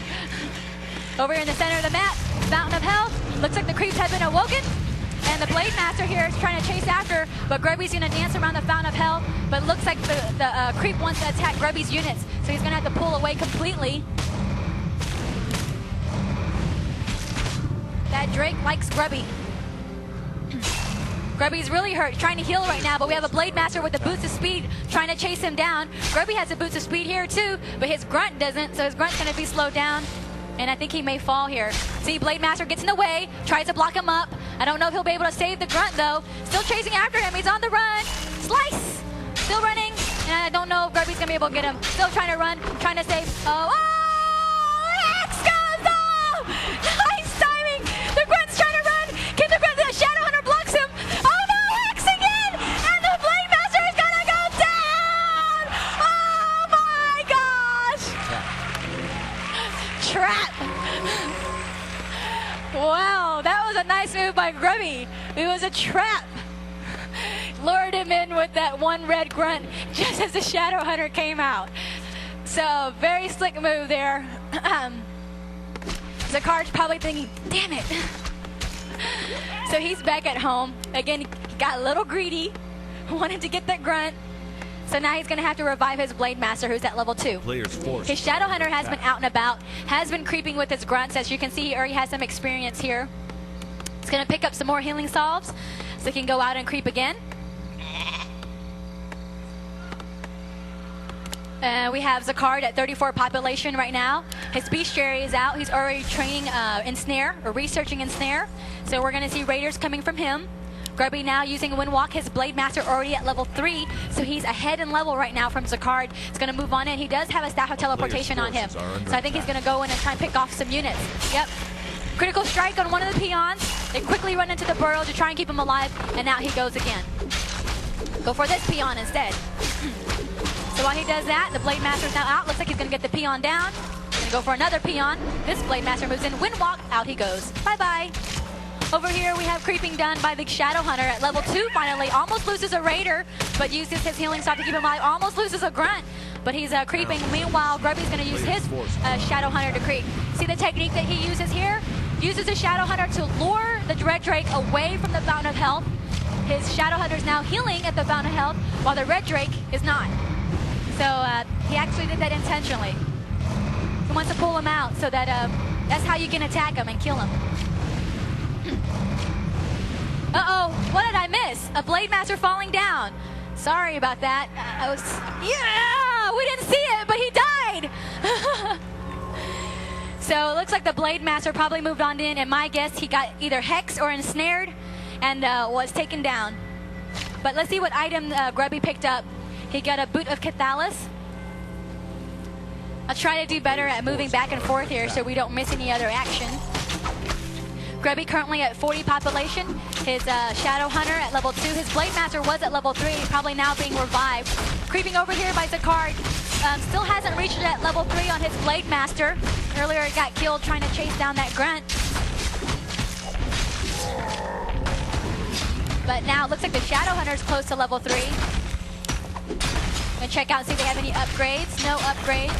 Over here in the center of the map, Fountain of Health. Looks like the creeps have been awoken. And the Blade Master here is trying to chase after, but Grubby's going to dance around the Fountain of Health. But looks like the creep wants to attack Grubby's units, so he's going to have to pull away completely. That Drake likes Grubby. Grubby's really hurt, trying to heal right now, but we have a Blade Master with the boots of speed trying to chase him down. Grubby has the boots of speed here too, but his grunt doesn't, so his grunt's going to be slowed down. And I think he may fall here. See, Blade Master gets in the way, tries to block him up. I don't know if he'll be able to save the grunt though. Still chasing after him, he's on the run. Slice! Still running, and I don't know if Grubby's gonna be able to get him. Still trying to run, trying to save. Oh, X goes! Oh! Nice timing! The grunt's trying to run. Can the grunt, the Shadow Hunter blocks him. Oh no, X again! And the Blade Master is gonna go down! Oh my gosh! Trap! Wow, that was a nice move by Grubby. It was a trap. Lured him in with that one red grunt just as the Shadow Hunter came out. So, very slick move there. Zacard's probably thinking, damn it. So he's back at home. Again, he got a little greedy, wanted to get that grunt. So now he's going to have to revive his Blade Master, who's at level 2. His Shadow Hunter has been out and about, has been creeping with his grunts. As you can see, he already has some experience here. He's going to pick up some more healing salves so he can go out and creep again. We have Zacard at 34 population right now. His bestiary is out. He's already training Ensnare, or researching Ensnare. So we're going to see raiders coming from him. Grubby now using Windwalk, his Blade Master already at level 3, so he's ahead in level right now from Zacard. He's going to move on in. He does have a Staff of Teleportation on him, so I think he's going to go in and try and pick off some units. Yep. Critical strike on one of the peons. They quickly run into the burrow to try and keep him alive, and out he goes again. Go for this peon instead. So while he does that, the Blade Master's now out. Looks like he's going to get the peon down. Gonna go for another peon. This Blade Master moves in. Windwalk, out he goes. Bye-bye. Over here we have creeping done by the Shadow Hunter at level 2 finally. Almost loses a raider, but uses his healing stop to keep him alive. Almost loses a grunt, but he's creeping. Meanwhile, Grubby's going to use his Shadow Hunter to creep. See the technique that he uses here? Uses the Shadow Hunter to lure the Red Drake away from the Fountain of Health. His Shadow Hunter is now healing at the Fountain of Health, while the Red Drake is not. So he actually did that intentionally. He wants to pull him out so that that's how you can attack him and kill him. Uh-oh, what did I miss? A Blade Master falling down. Sorry about that. Yeah, we didn't see it, but he died. So it looks like the Blade Master probably moved on in, and my guess, he got either hexed or ensnared and was taken down. But let's see what item Grubby picked up. He got a Boot of Cathalis. I'll try to do better at moving back and forth here so we don't miss any other action. Grubby currently at 40 population. His Shadow Hunter at level 2. His Blade Master was at level 3, probably now being revived. Creeping over here by Zacard. Still hasn't reached at level 3 on his Blade Master. Earlier it got killed trying to chase down that grunt. But now it looks like the Shadow Hunter is close to level 3. Gonna check out and see if they have any upgrades. No upgrades.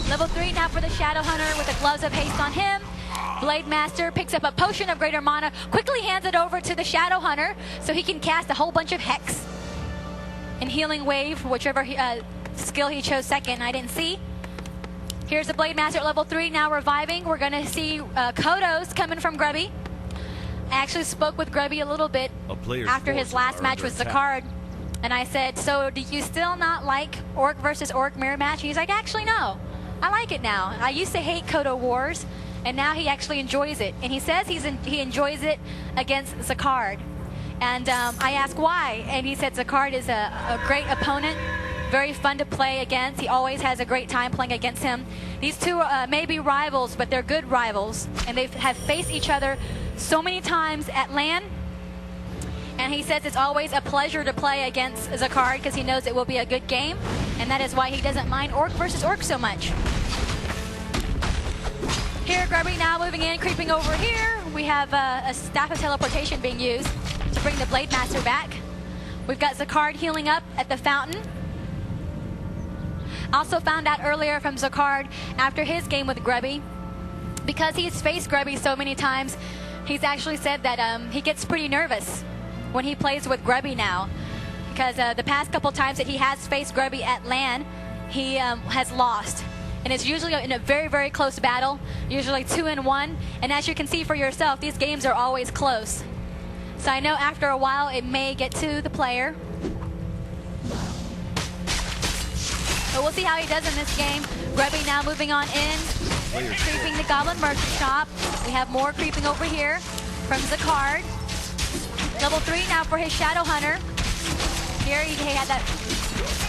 Level 3 now for the Shadow Hunter with the Gloves of Haste on him. Blade Master picks up a potion of greater mana, quickly hands it over to the Shadow Hunter so he can cast a whole bunch of Hex and Healing Wave, whichever skill he chose second. I didn't see. Here's the Blade Master at level 3, now reviving. We're going to see Kodos coming from Grubby. I actually spoke with Grubby a little bit after his last match with Zacard. And I said, so do you still not like Orc versus Orc mirror match? And he's like, actually, no. I like it now. I used to hate Kodo Wars, and now he actually enjoys it. And he says he enjoys it against Zacard. And I asked why, and he said Zacard is a great opponent. Very fun to play against. He always has a great time playing against him. These two may be rivals, but they're good rivals. And they have faced each other so many times at LAN. And he says it's always a pleasure to play against Zacard because he knows it will be a good game. And that is why he doesn't mind Orc versus Orc so much. Here, Grubby now moving in, creeping over here. We have a Staff of Teleportation being used to bring the Blade Master back. We've got Zacard healing up at the fountain. Also found out earlier from Zacard after his game with Grubby, because he's faced Grubby so many times, he's actually said that he gets pretty nervous when he plays with Grubby now, because the past couple times that he has faced Grubby at LAN, he has lost. And it's usually in a very, very close battle, usually 2-1. And as you can see for yourself, these games are always close. So I know after a while it may get to the player. But we'll see how he does in this game. Grubby now moving on in, creeping the Goblin Merchant Shop. We have more creeping over here from Zacard. Level 3 now for his Shadow Hunter. Here he had that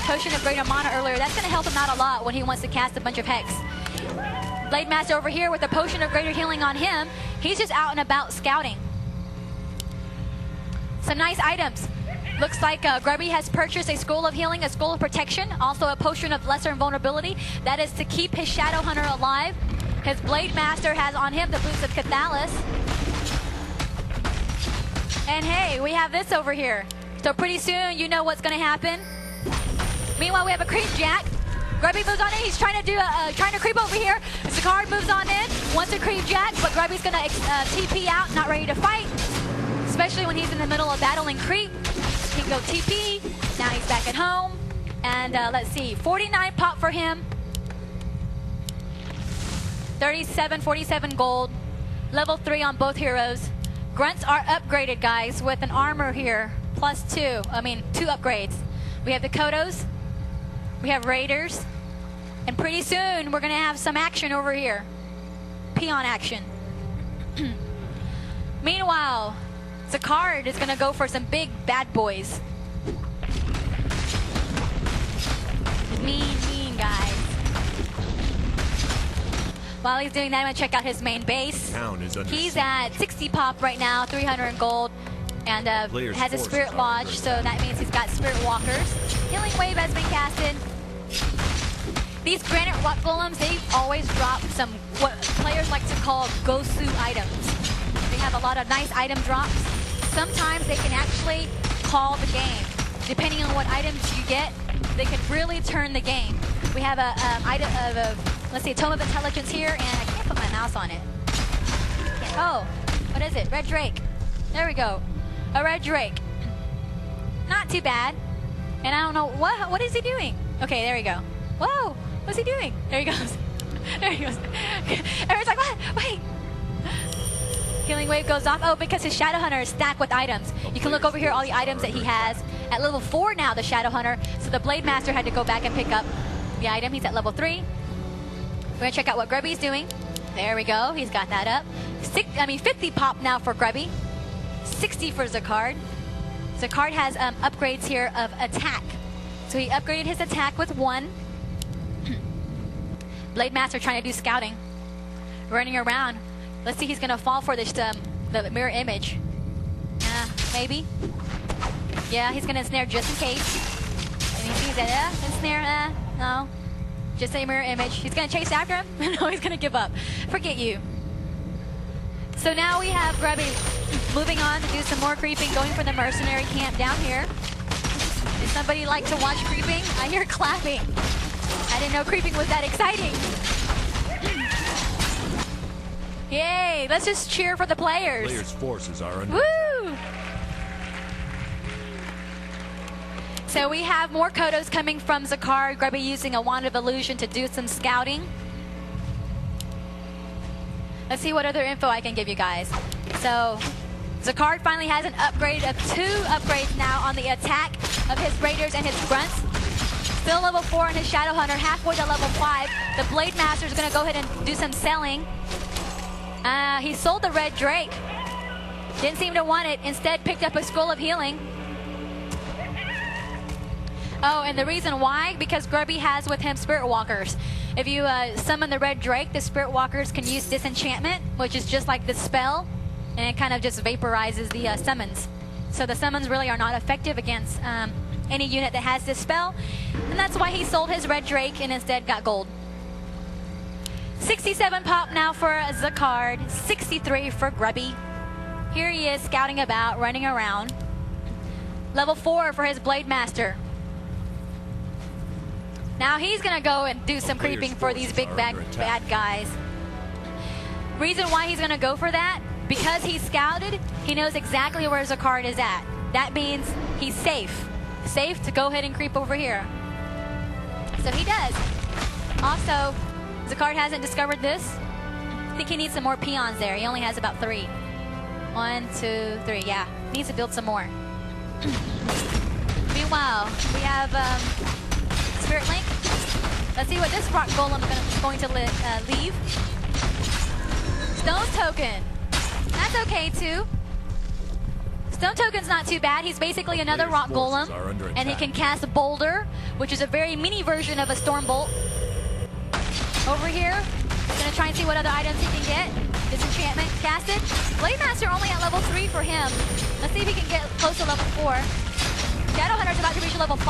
Potion of Greater Mana earlier. That's going to help him out a lot when he wants to cast a bunch of Hex. Blade Master over here with the Potion of Greater Healing on him. He's just out and about scouting. Some nice items. Looks like Grubby has purchased a Scroll of Healing, a Scroll of Protection, also a Potion of Lesser Invulnerability. That is to keep his Shadow Hunter alive. His Blade Master has on him the Boots of Cathalis. And hey, we have this over here. So pretty soon, you know what's going to happen. Meanwhile, we have a Creep Jack. Grubby moves on in. He's trying to creep over here. Zacard moves on in, wants to Creep Jack, but Grubby's going to TP out, not ready to fight. Especially when he's in the middle of battling creep. He can go TP. Now he's back at home. And let's see, 49 pop for him. 37, 47 gold. Level 3 on both heroes. Grunts are upgraded, guys, with an armor here. +2. I mean, 2 upgrades. We have the Kodos. We have Raiders. And pretty soon, we're going to have some action over here. Peon action. Meanwhile, Zacard is going to go for some big bad boys. Mean guys. While he's doing that, I'm going to check out his main base. He's at 60 pop right now, 300 in gold, and has a Spirit Lodge, so that means he's got Spirit Walkers. Healing Wave has been casted. These Granite Rock Golems, they always drop some, what players like to call Gosu items. They have a lot of nice item drops. Sometimes they can actually call the game. Depending on what items you get, they can really turn the game. We have a item of, let's see, a Tome of Intelligence here, and I can't put my mouse on it. Oh, what is it? Red Drake. There we go. A Red Drake. Not too bad. And I don't know, what is he doing? Okay, there we go. Whoa, what's he doing? There he goes. There he goes. Everyone's like, what? Wait. Healing Wave goes off. Oh, because his Shadow Hunter is stacked with items. You can look over here, all the items that he has. At level 4 now, the Shadow Hunter. So the Blade Master had to go back and pick up the item. He's at level 3. We're going to check out what Grubby's doing. There we go. He's got that up. 50 pop now for Grubby. 60 for Zacard. Zacard has upgrades here of attack. So he upgraded his attack with 1. Blade Master trying to do scouting. Running around. Let's see, he's going to fall for this the mirror image. Maybe. Yeah, he's going to snare just in case. And he sees that, ensnare, no. Just a mirror image. He's going to chase after him? No, he's going to give up. Forget you. So now we have Grubby moving on to do some more creeping, going for the mercenary camp down here. Does somebody like to watch creeping? I hear clapping. I didn't know creeping was that exciting. Yay! Let's just cheer for the players. Players' forces are under Woo! So we have more Kodos coming from Zacard. Grubby using a Wand of Illusion to do some scouting. Let's see what other info I can give you guys. So Zacard finally has an upgrade of 2 upgrades now on the attack of his Raiders and his Grunts. Still level 4 on his Shadow Hunter, halfway to level 5. The Blade Master is going to go ahead and do some selling. He sold the Red Drake. Didn't seem to want it. Instead, picked up a Scroll of Healing. Oh, and the reason why? Because Grubby has with him Spirit Walkers. If you summon the Red Drake, the Spirit Walkers can use Disenchantment, which is just like the spell, and it kind of just vaporizes the summons. So the summons really are not effective against any unit that has this spell, and that's why he sold his Red Drake and instead got gold. 67 pop now for Zacard, 63 for Grubby. Here he is scouting about, running around. Level 4 for his Blade Master. Now he's going to go and do some creeping for these big bad guys. Reason why he's going to go for that, because he's scouted, he knows exactly where Zacard is at. That means he's safe. Safe to go ahead and creep over here. So he does. Also, Zacard hasn't discovered this. I think he needs some more peons there. He only has about 3. 1, 2, 3. Yeah, needs to build some more. Meanwhile, we have Spirit Link. Let's see what this rock golem is going to leave. Stone Token. That's okay too. Stone Token's not too bad. He's basically another rock golem, and he can cast Boulder, which is a very mini version of a Storm Bolt. Over here, gonna try and see what other items he can get. Disenchantment casted. Blade Master only at level 3 for him. Let's see if he can get close to level 4. Shadow Hunter's about to reach level 5.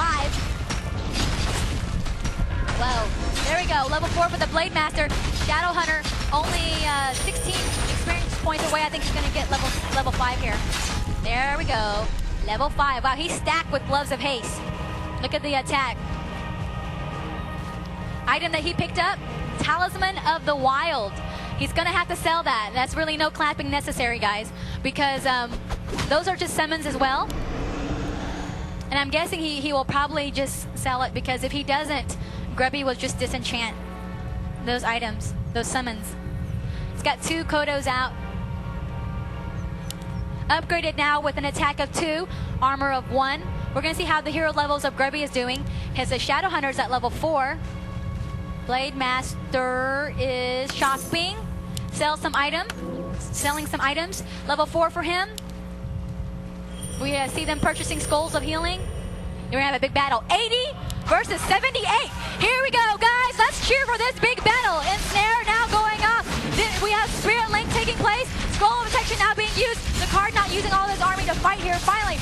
Whoa, there we go. Level 4 for the Blade Master. Shadow Hunter only 16 experience points away. I think he's going to get level 5 here. There we go. Level 5. Wow, he's stacked with Gloves of Haste. Look at the attack. Item that he picked up, Talisman of the Wild. He's going to have to sell that. That's really no clapping necessary, guys, because those are just summons as well. And I'm guessing he will probably just sell it, because if he doesn't, Grubby will just disenchant those items, those summons. He's got 2 Kodos out. Upgraded now with an attack of 2, armor of 1. We're going to see how the hero levels of Grubby is doing. His Shadow Hunter's at level 4. Blade Master is shopping. Selling some items. Level 4 for him. We see them purchasing Skulls of Healing. You're going to have a big battle. 80 versus 78. Here we go, guys. Let's cheer for this big battle. Ensnare now going off. We have Spirit Link taking place. Scroll of Protection now being used. Zacard not using all his army to fight here. Finally,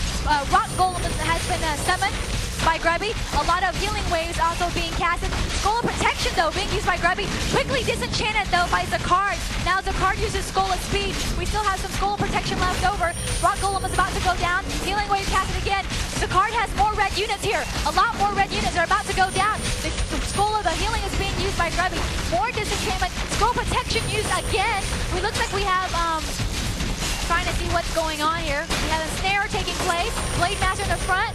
Rock Golem has been summoned by Grubby. A lot of healing waves also being casted. Skull of Protection, though, being used by Grubby. Quickly disenchanted, though, by Zacard. Now Zacard uses Skull of Speed. We still have some Skull of Protection left over. Rock Golem is about to go down. Healing wave casted again. Zacard has more red units here. A lot more red units are about to go down. The Skull of the Healing is being used by Grubby. More disenchantment. Skull Protection used again. It looks like we have, trying to see what's going on here. We have a snare taking place. Blade Master in the front.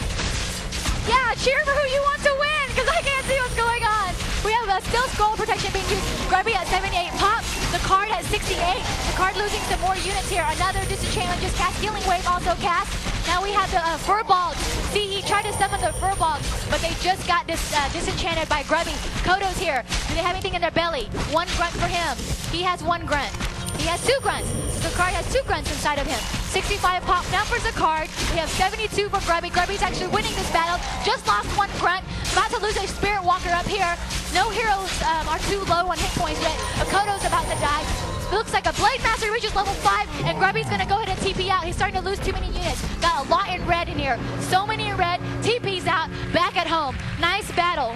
Yeah, cheer for who you want to win, because I can't see what's going on. We have still Skull Protection being used. Grubby at 78 pop. Zacard at 68. Zacard losing some more units here. Another disenchantment just cast. Healing wave also cast. Now we have the Furbolgs. See, he tried to summon the Furbolgs, but they just got disenchanted by Grubby. Kodos here. Do they have anything in their belly? 1 grunt for him. He has 1 grunt. He has 2 grunts. Zacard has 2 grunts inside of him. 65 pop now for Zacard. We have 72 for Grubby. Grubby's actually winning this battle. Just lost 1 grunt. About to lose a Spirit Walker up here. No heroes are too low on hit points yet. Kodo's about to die. It looks like a Blade Master reaches level 5, and Grubby's going to go ahead and TP out. He's starting to lose too many units. Got a lot in red in here. So many in red. TP's out. Back at home. Nice battle.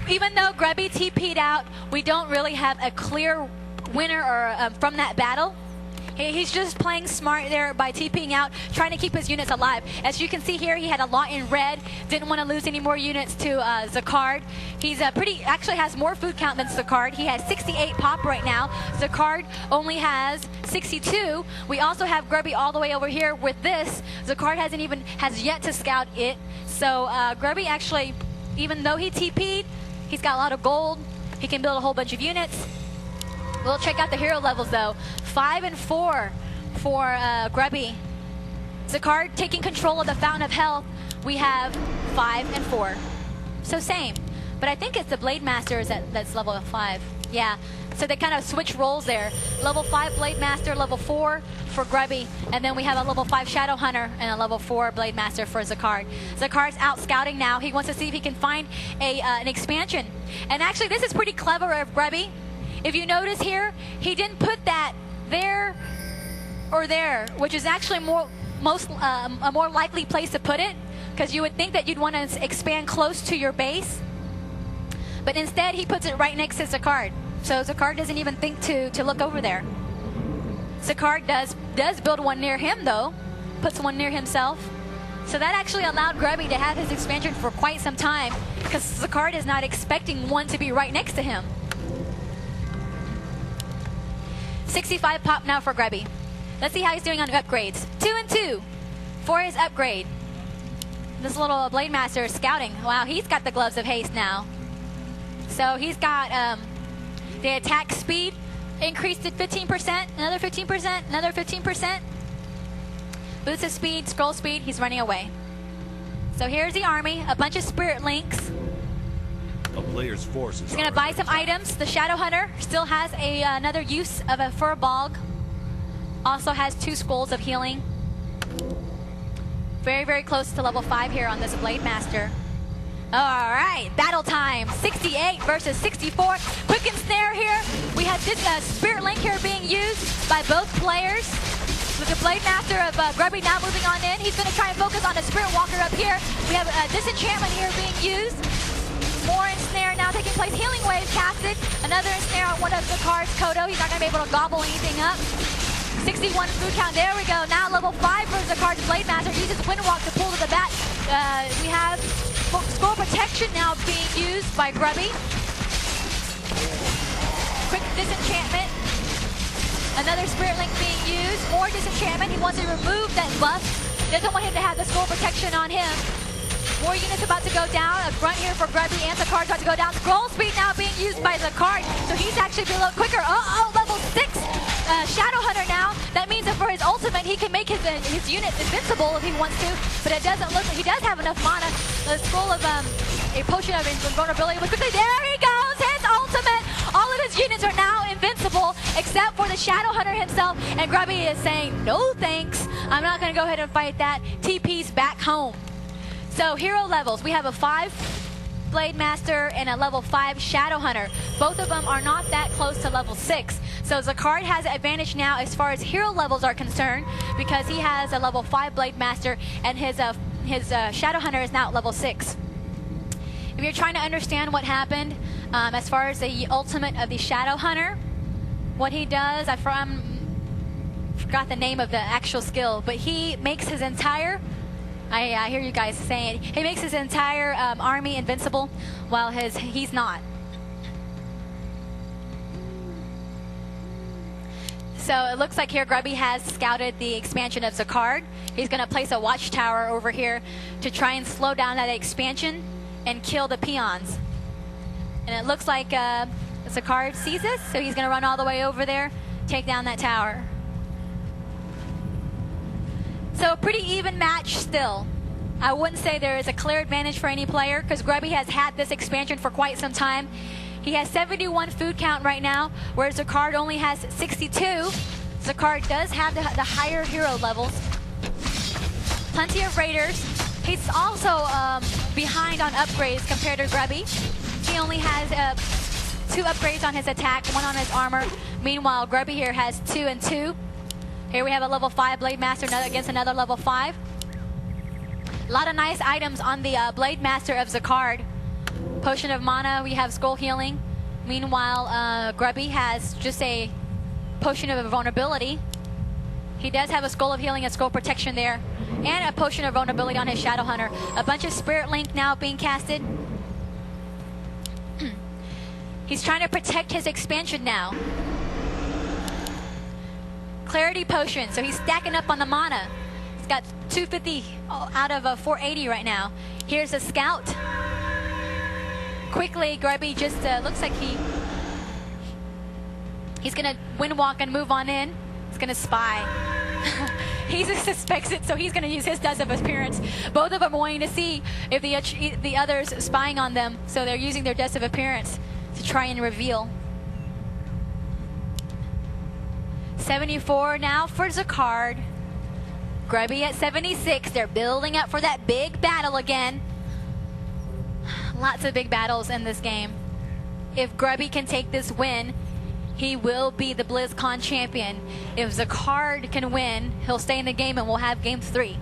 Even though Grubby TP'd out, we don't really have a clear winner or from that battle. He's just playing smart there by TPing out, trying to keep his units alive. As you can see here, he had a lot in red. Didn't want to lose any more units to Zacard. He's actually has more food count than Zacard. He has 68 pop right now. Zacard only has 62. We also have Grubby all the way over here with this. Zacard has yet to scout it. So Grubby actually, even though he TP'd, he's got a lot of gold. He can build a whole bunch of units. We'll check out the hero levels though. 5 and 4 for Grubby. Zacard taking control of the Fountain of Health. We have 5 and 4. So same. But I think it's the Blade Master that's level 5. Yeah. So they kind of switch roles there. Level 5 Blade Master, level 4 for Grubby. And then we have a level 5 Shadow Hunter and a level 4 Blade Master for Zacard. Zacard's out scouting now. He wants to see if he can find an expansion. And actually this is pretty clever of Grubby. If you notice here, he didn't put that there or there, which is actually a more likely place to put it, because you would think that you'd want to expand close to your base. But instead, he puts it right next to Zacard. So Zacard doesn't even think to look over there. Zacard does build one near him, though. Puts one near himself. So that actually allowed Grubby to have his expansion for quite some time, because Zacard is not expecting one to be right next to him. 65 pop now for Grubby. Let's see how he's doing on upgrades. 2 and 2 for his upgrade. This little Blade Master is scouting. Wow, he's got the gloves of haste now. So he's got the attack speed increased at 15%, another 15%, another 15%. Boost of speed, scroll speed, he's running away. So here's the army, a bunch of Spirit Links. A player's forces. He's going to buy some items. The Shadow Hunter still has another use of a Fur Bog. Also has 2 scrolls of healing. Very, very close to level 5 here on this Blade Master. All right, battle time. 68 versus 64. Quick and snare here. We have this Spirit Link here being used by both players. With the Blade Master of Grubby now moving on in. He's going to try and focus on the Spirit Walker up here. We have a Disenchantment here being used. More ensnare now taking place. Healing Wave casted. Another ensnare on one of the cards, Kodo. He's not going to be able to gobble anything up. 61 food count. There we go. Now level 5 for the card's Blade Master. Uses Windwalk to pull to the bat. We have Skull Protection now being used by Grubby. Quick Disenchantment. Another Spirit Link being used. More Disenchantment. He wants to remove that buff. Doesn't want him to have the Skull Protection on him. More units about to go down. A grunt here for Grubby and Zacard about to go down. Scroll speed now being used by Zacard. So he's actually being a little quicker. Level 6 Shadow Hunter now. That means that for his ultimate, he can make his units invincible if he wants to. But it doesn't look like he does have enough mana. The scroll of a potion of invulnerability. Quickly, there he goes. His ultimate. All of his units are now invincible except for the Shadow Hunter himself. And Grubby is saying, no thanks. I'm not going to go ahead and fight that. TP's back home. So hero levels, we have a 5 Blade Master and a level 5 Shadow Hunter. Both of them are not that close to level 6. So Zacard has an advantage now as far as hero levels are concerned because he has a level 5 Blade Master and his Shadow Hunter is now at level 6. If you're trying to understand what happened as far as the ultimate of the Shadow Hunter, what he does, I forgot the name of the actual skill, but he makes his entire... I hear you guys saying it. He makes his entire army invincible while he's not. So it looks like here Grubby has scouted the expansion of Zacard. He's going to place a watchtower over here to try and slow down that expansion and kill the peons. And it looks like Zacard sees this, so he's going to run all the way over there, take down that tower. So a pretty even match still. I wouldn't say there is a clear advantage for any player because Grubby has had this expansion for quite some time. He has 71 food count right now, whereas Zacard only has 62. Zacard does have the higher hero levels. Plenty of Raiders. He's also behind on upgrades compared to Grubby. He only has 2 upgrades on his attack, 1 on his armor. Meanwhile, Grubby here has 2 and 2. Here we have a level 5 Blade Master against another level 5. A lot of nice items on the Blade Master of Zacard. Potion of Mana, we have Skull Healing. Meanwhile, Grubby has just a Potion of Vulnerability. He does have a Skull of Healing and Skull Protection there, and a Potion of Vulnerability on his Shadow Hunter. A bunch of Spirit Link now being casted. He's trying to protect his expansion now. Clarity Potion, so he's stacking up on the mana. He's got 250 out of 480 right now. Here's a Scout. Quickly, Grubby just looks like he's gonna wind walk and move on in. He's gonna spy. He suspects it, so he's gonna use his Dust of Appearance. Both of them are wanting to see if the other's spying on them, so they're using their Dust of Appearance to try and reveal. 74 now for Zacard. Grubby at 76. They're building up for that big battle again. Lots of big battles in this game. If Grubby can take this win, he will be the BlizzCon champion. If Zacard can win, he'll stay in the game and we'll have game 3.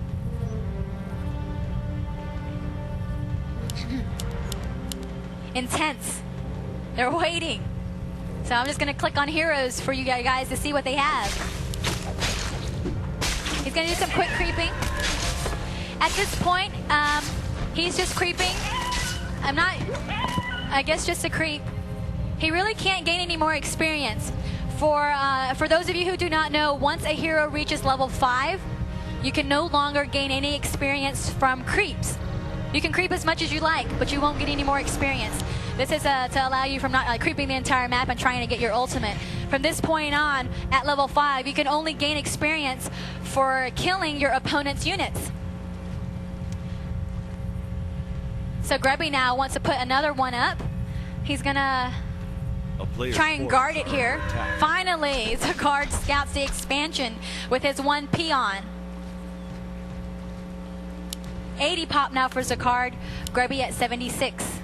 Intense. They're waiting. So I'm just going to click on heroes for you guys to see what they have. He's going to do some quick creeping. At this point, he's just creeping. I guess just a creep. He really can't gain any more experience. For those of you who do not know, once a hero reaches level 5, you can no longer gain any experience from creeps. You can creep as much as you like, but you won't get any more experience. This is to allow you from not creeping the entire map and trying to get your ultimate. From this point on, at level 5, you can only gain experience for killing your opponent's units. So Grubby now wants to put another one up. He's gonna try and guard it here. Finally, Zacard scouts the expansion with his 1 peon. 80 pop now for Zacard. Grubby at 76.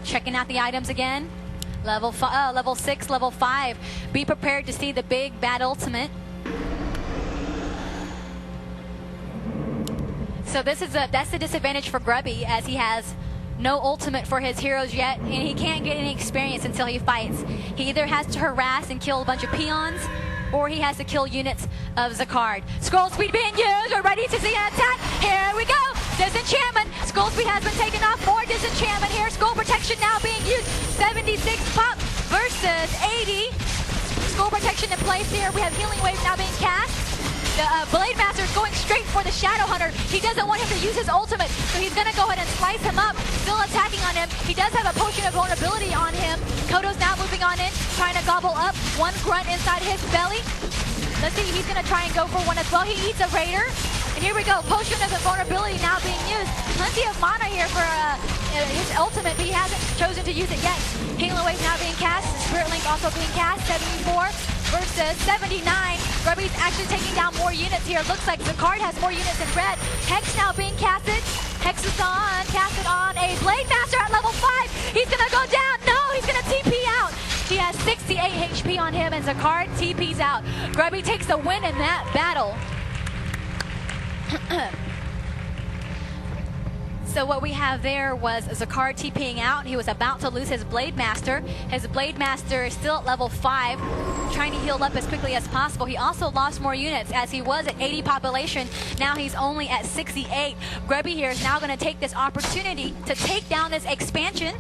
Checking out the items again. Level 6, level 5. Be prepared to see the big bad ultimate. So that's the disadvantage for Grubby, as he has no ultimate for his heroes yet, and he can't get any experience until he fights. He either has to harass and kill a bunch of peons, or he has to kill units of Zacard. Scroll speed being used. We're ready to see an attack. Here we go. Disenchantment. Scroll speed has been taken off. More disenchantment here. Scroll protection now being used. 76 pop versus 80. Scroll protection in place here. We have healing wave now being cast. The Blade Master is going straight for the Shadow Hunter. He doesn't want him to use his ultimate, so he's going to go ahead and slice him up. Still attacking on him. He does have a Potion of Vulnerability on him. Kodo's now moving on in, trying to gobble up one grunt inside his belly. Let's see, he's going to try and go for one as well. He eats a Raider. And here we go, Potion of Vulnerability now being used. Plenty of mana here for his ultimate, but he hasn't chosen to use it yet. Healing Wave now being cast. Spirit Link also being cast. 74 versus 79. Grubby's actually taking down more units here. Looks like Zacard has more units in red. Hex now being casted. Hex is on, casted on a Blade Master at level 5. He's gonna go down. No, he's gonna TP out. He has 68 HP on him, and Zacard TP's out. Grubby takes the win in that battle. So what we have there was Zacard TPing out. He was about to lose his Blade Master. His Blade Master is still at level 5, trying to heal up as quickly as possible. He also lost more units, as he was at 80 population. Now he's only at 68. Grubby here is now going to take this opportunity to take down this expansion.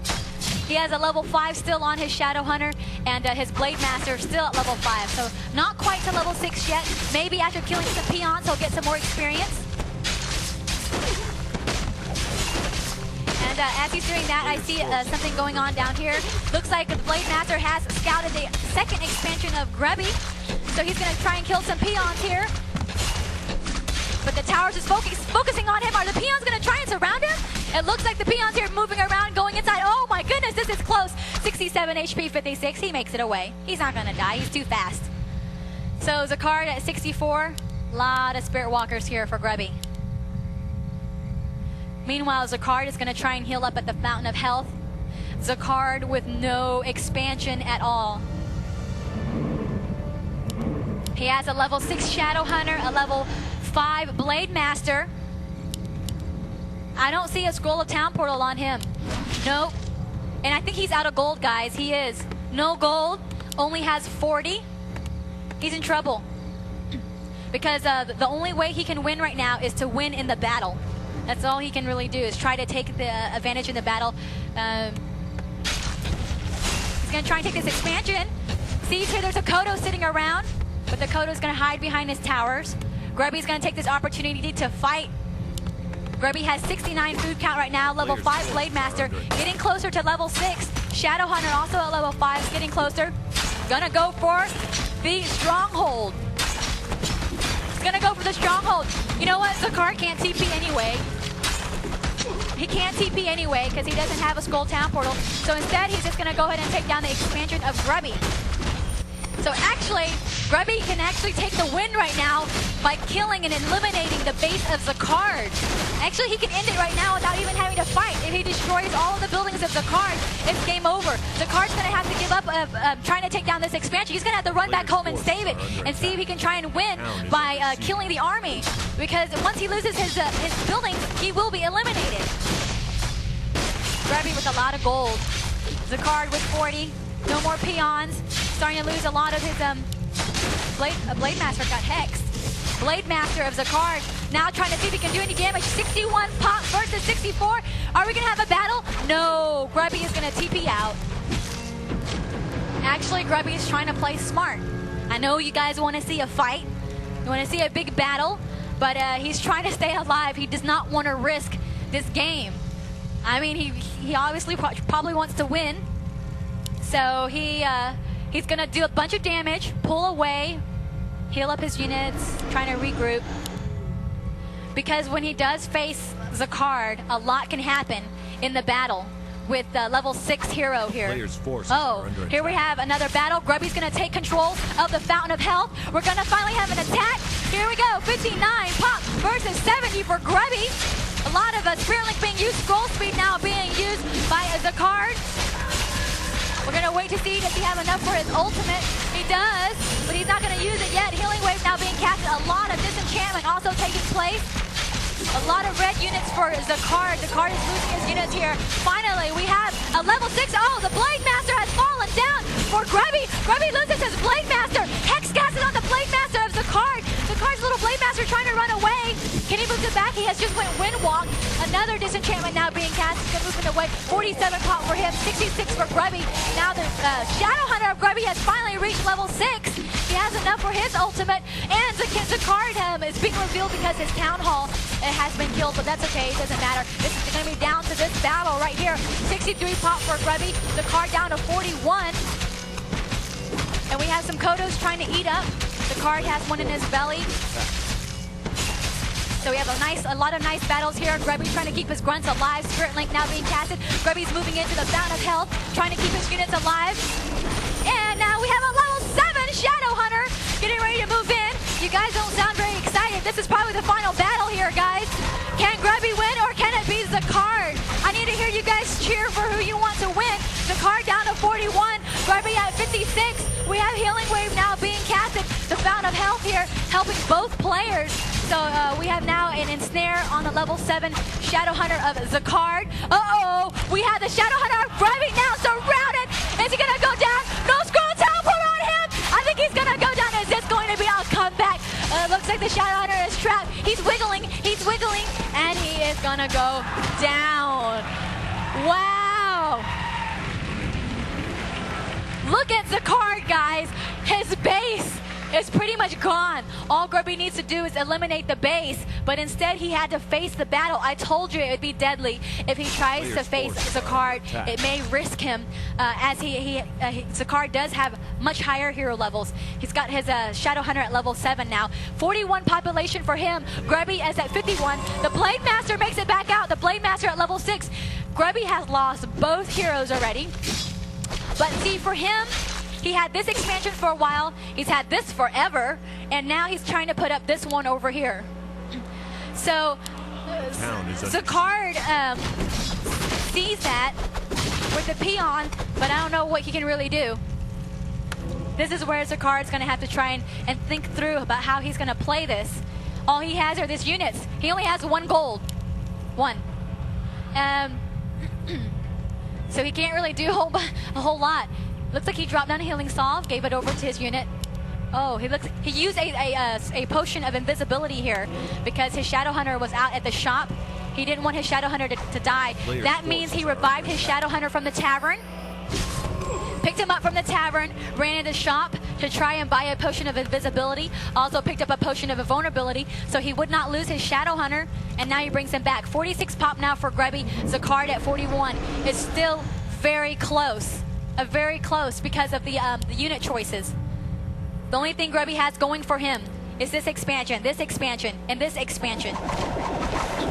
He has a level 5 still on his Shadow Hunter, and his Blade Master still at level 5. So not quite to level 6 yet. Maybe after killing some peons, he'll get some more experience. And as he's doing that, I see something going on down here. Looks like the Blade Master has scouted the second expansion of Grubby. So he's going to try and kill some peons here. But the towers is focusing on him. Are the peons going to try and surround him? It looks like the peons here moving around, going inside. Oh my goodness, this is close. 67 HP, 56. He makes it away. He's not going to die. He's too fast. So Zacard at 64. Lot of Spirit Walkers here for Grubby. Meanwhile, Zacard is going to try and heal up at the Fountain of Health. Zacard with no expansion at all. He has a level 6 Shadow Hunter, a level 5 Blade Master. I don't see a Scroll of Town Portal on him. Nope. And I think he's out of gold, guys. He is. No gold. Only has 40. He's in trouble. because the only way he can win right now is to win in the battle. That's all he can really do, is try to take the advantage in the battle. He's going to try and take this expansion. Sees here there's a Kodo sitting around, but the Kodo's going to hide behind his towers. Grubby's going to take this opportunity to fight. Grubby has 69 food count right now, level 5 Blade Master, getting closer to level 6. Shadowhunter also at level 5 is getting closer. Gonna go for the Stronghold. He's gonna go for the Stronghold. You know what? Zacard can't TP anyway. He can't TP anyway because he doesn't have a Skull Town portal. So instead, he's just gonna go ahead and take down the expansion of Grubby. So actually, Grubby can actually take the win right now by killing and eliminating the base of Zacard. Actually, he can end it right now without even having to fight. If he destroys all of the buildings of Zacard, it's game over. Zacard's going to have to give up trying to take down this expansion. He's going to have to run back home and save it and see if he can try and win by killing the army. Because once he loses his buildings, he will be eliminated. Grubby with a lot of gold. Zacard with 40. No more peons. Starting to lose a lot of his Blade Master got hexed. Blade Master of Zacard now trying to see if he can do any damage. 61 pop versus 64. Are we gonna have a battle? No, Grubby is gonna TP out. Actually, Grubby is trying to play smart. I know you guys want to see a fight. You want to see a big battle, but he's trying to stay alive. He does not want to risk this game. I mean, he obviously probably wants to win. So he's gonna do a bunch of damage, pull away, heal up his units, trying to regroup. Because when he does face Zacard, a lot can happen in the battle with the level 6 hero here. Oh, here we have another battle. Grubby's gonna take control of the Fountain of Health. We're gonna finally have an attack. Here we go, 59 pop versus 70 for Grubby. A lot of Spirit Link being used, scroll speed now being used by Zacard. We're going to wait to see, does he have enough for his ultimate? He does, but he's not going to use it yet. Healing Wave now being casted. A lot of disenchantment also taking place. A lot of red units for Zacard. Zacard is losing his units here. Finally, we have a level 6. Oh, the Blade Master has fallen down for Grubby. Grubby loses his Blade Master. Hex casted on the Blade Master of Zacard. Zacard's little Blade Master trying to run away. Can he move it back? He has just went Windwalk. Another disenchantment now being cast. He's going to move it away. 47 pop for him. 66 for Grubby. Now the Shadowhunter of Grubby has finally reached level 6. He has enough for his ultimate. And Zacard is being revealed because his Town Hall has been killed, but that's okay. It doesn't matter. This is going to be down to this battle right here. 63 pop for Grubby. Zacard down to 41. And we have some Kodos trying to eat up. Zacard has one in his belly. So we have a lot of nice battles here. Grubby's trying to keep his grunts alive. Spirit Link now being casted. Grubby's moving into the Fountain of Health, trying to keep his units alive. And now we have a level 7 Shadowhunter getting ready to move in. You guys don't sound very excited. This is probably the final battle here, guys. Can Grubby win or can it be Zacard? I need to hear you guys cheer for who you want to win. Zacard down to 41. Grubby at 56. We have Healing Wave now being casted. The Fountain of Health here helping both players. So we have now an ensnare on the level 7 Shadowhunter of Zacard. Uh-oh, we have the Shadowhunter of Grubby now surrounded. Is he gonna go down? No Scroll Teleport on him. I think he's gonna go down. Is this going to be a comeback? Looks like the Shadowhunter is trapped. He's wiggling, and he is gonna go down. Wow. Look at Zacard, guys. His base is pretty much gone. All Grubby needs to do is eliminate the base, but instead he had to face the battle. I told you it would be deadly if he tries to face Zacard. It may risk him, as Zacard does have much higher hero levels. He's got his Shadowhunter at level 7 now. 41 population for him. Grubby is at 51. The Blade Master makes it back out. The Blade Master at level 6. Grubby has lost both heroes already. But see, for him, he had this expansion for a while, he's had this forever, and now he's trying to put up this one over here. So, Zacard sees that with the peon, but I don't know what he can really do. This is where Zacard's going to have to try and think through about how he's going to play this. All he has are these units. He only has 1 gold. 1. So he can't really do a whole lot. Looks like he dropped down a Healing Salve, gave it over to his unit. Oh, he used a potion of invisibility here because his Shadow Hunter was out at the shop. He didn't want his Shadow Hunter to die. That means he revived his Shadow Hunter from the tavern, picked him up from the tavern, ran into the shop to try and buy a potion of invisibility. Also picked up a potion of invulnerability so he would not lose his Shadow Hunter, and now he brings him back. 46 pop now for Grubby. Zacard at 41. It's still very close. Very close because of the unit choices. The only thing Grubby has going for him is this expansion, and this expansion.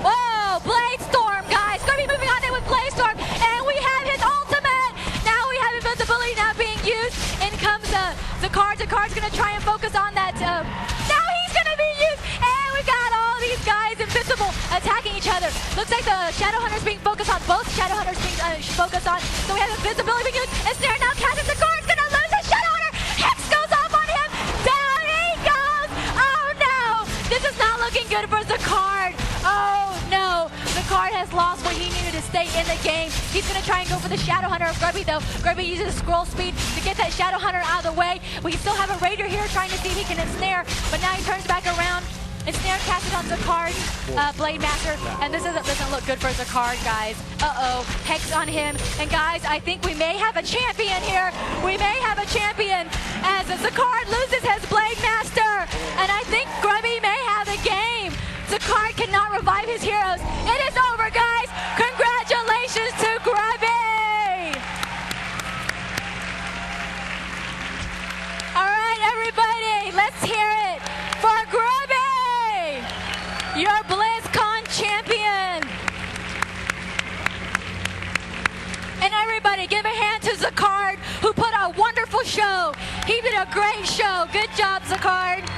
Whoa, Blade Storm, guys. Grubby moving on in with Blade Storm, and we have his ultimate. Now we have invincibility now being used. In comes Zacard. Zacard's going to try and focus on that. Now he's going to be used, and we got all these guys invincible attacking each other. Looks like the Shadow Hunter's being focused on. Both Shadow Hunters being focused on. So we have invincibility being used. And Snare now casting. Zacard's going to lose his Shadow Hunter. Hex goes off on him. Down he goes. Oh no. This is not looking good for Zacard. Oh no. Zacard has lost what he needed to stay in the game. He's going to try and go for the Shadow Hunter of Grubby though. Grubby uses scroll speed to get that Shadow Hunter out of the way. We still have a Raider here trying to see if he can ensnare, but now he turns back around. Ensnare casted on Zacard, Blade Master, and this doesn't look good for Zacard, guys. Uh-oh, Hex on him. And guys, I think we may have a champion here. We may have a champion as Zacard loses his Blade Master. And I think Grubby may have a game. Zacard cannot revive his heroes. It is over, guys. Congratulations to Grubby. All right, everybody, let's hear it for Grubby, your BlizzCon champion. And everybody, give a hand to Zacard, who put a wonderful show. He did a great show. Good job, Zacard.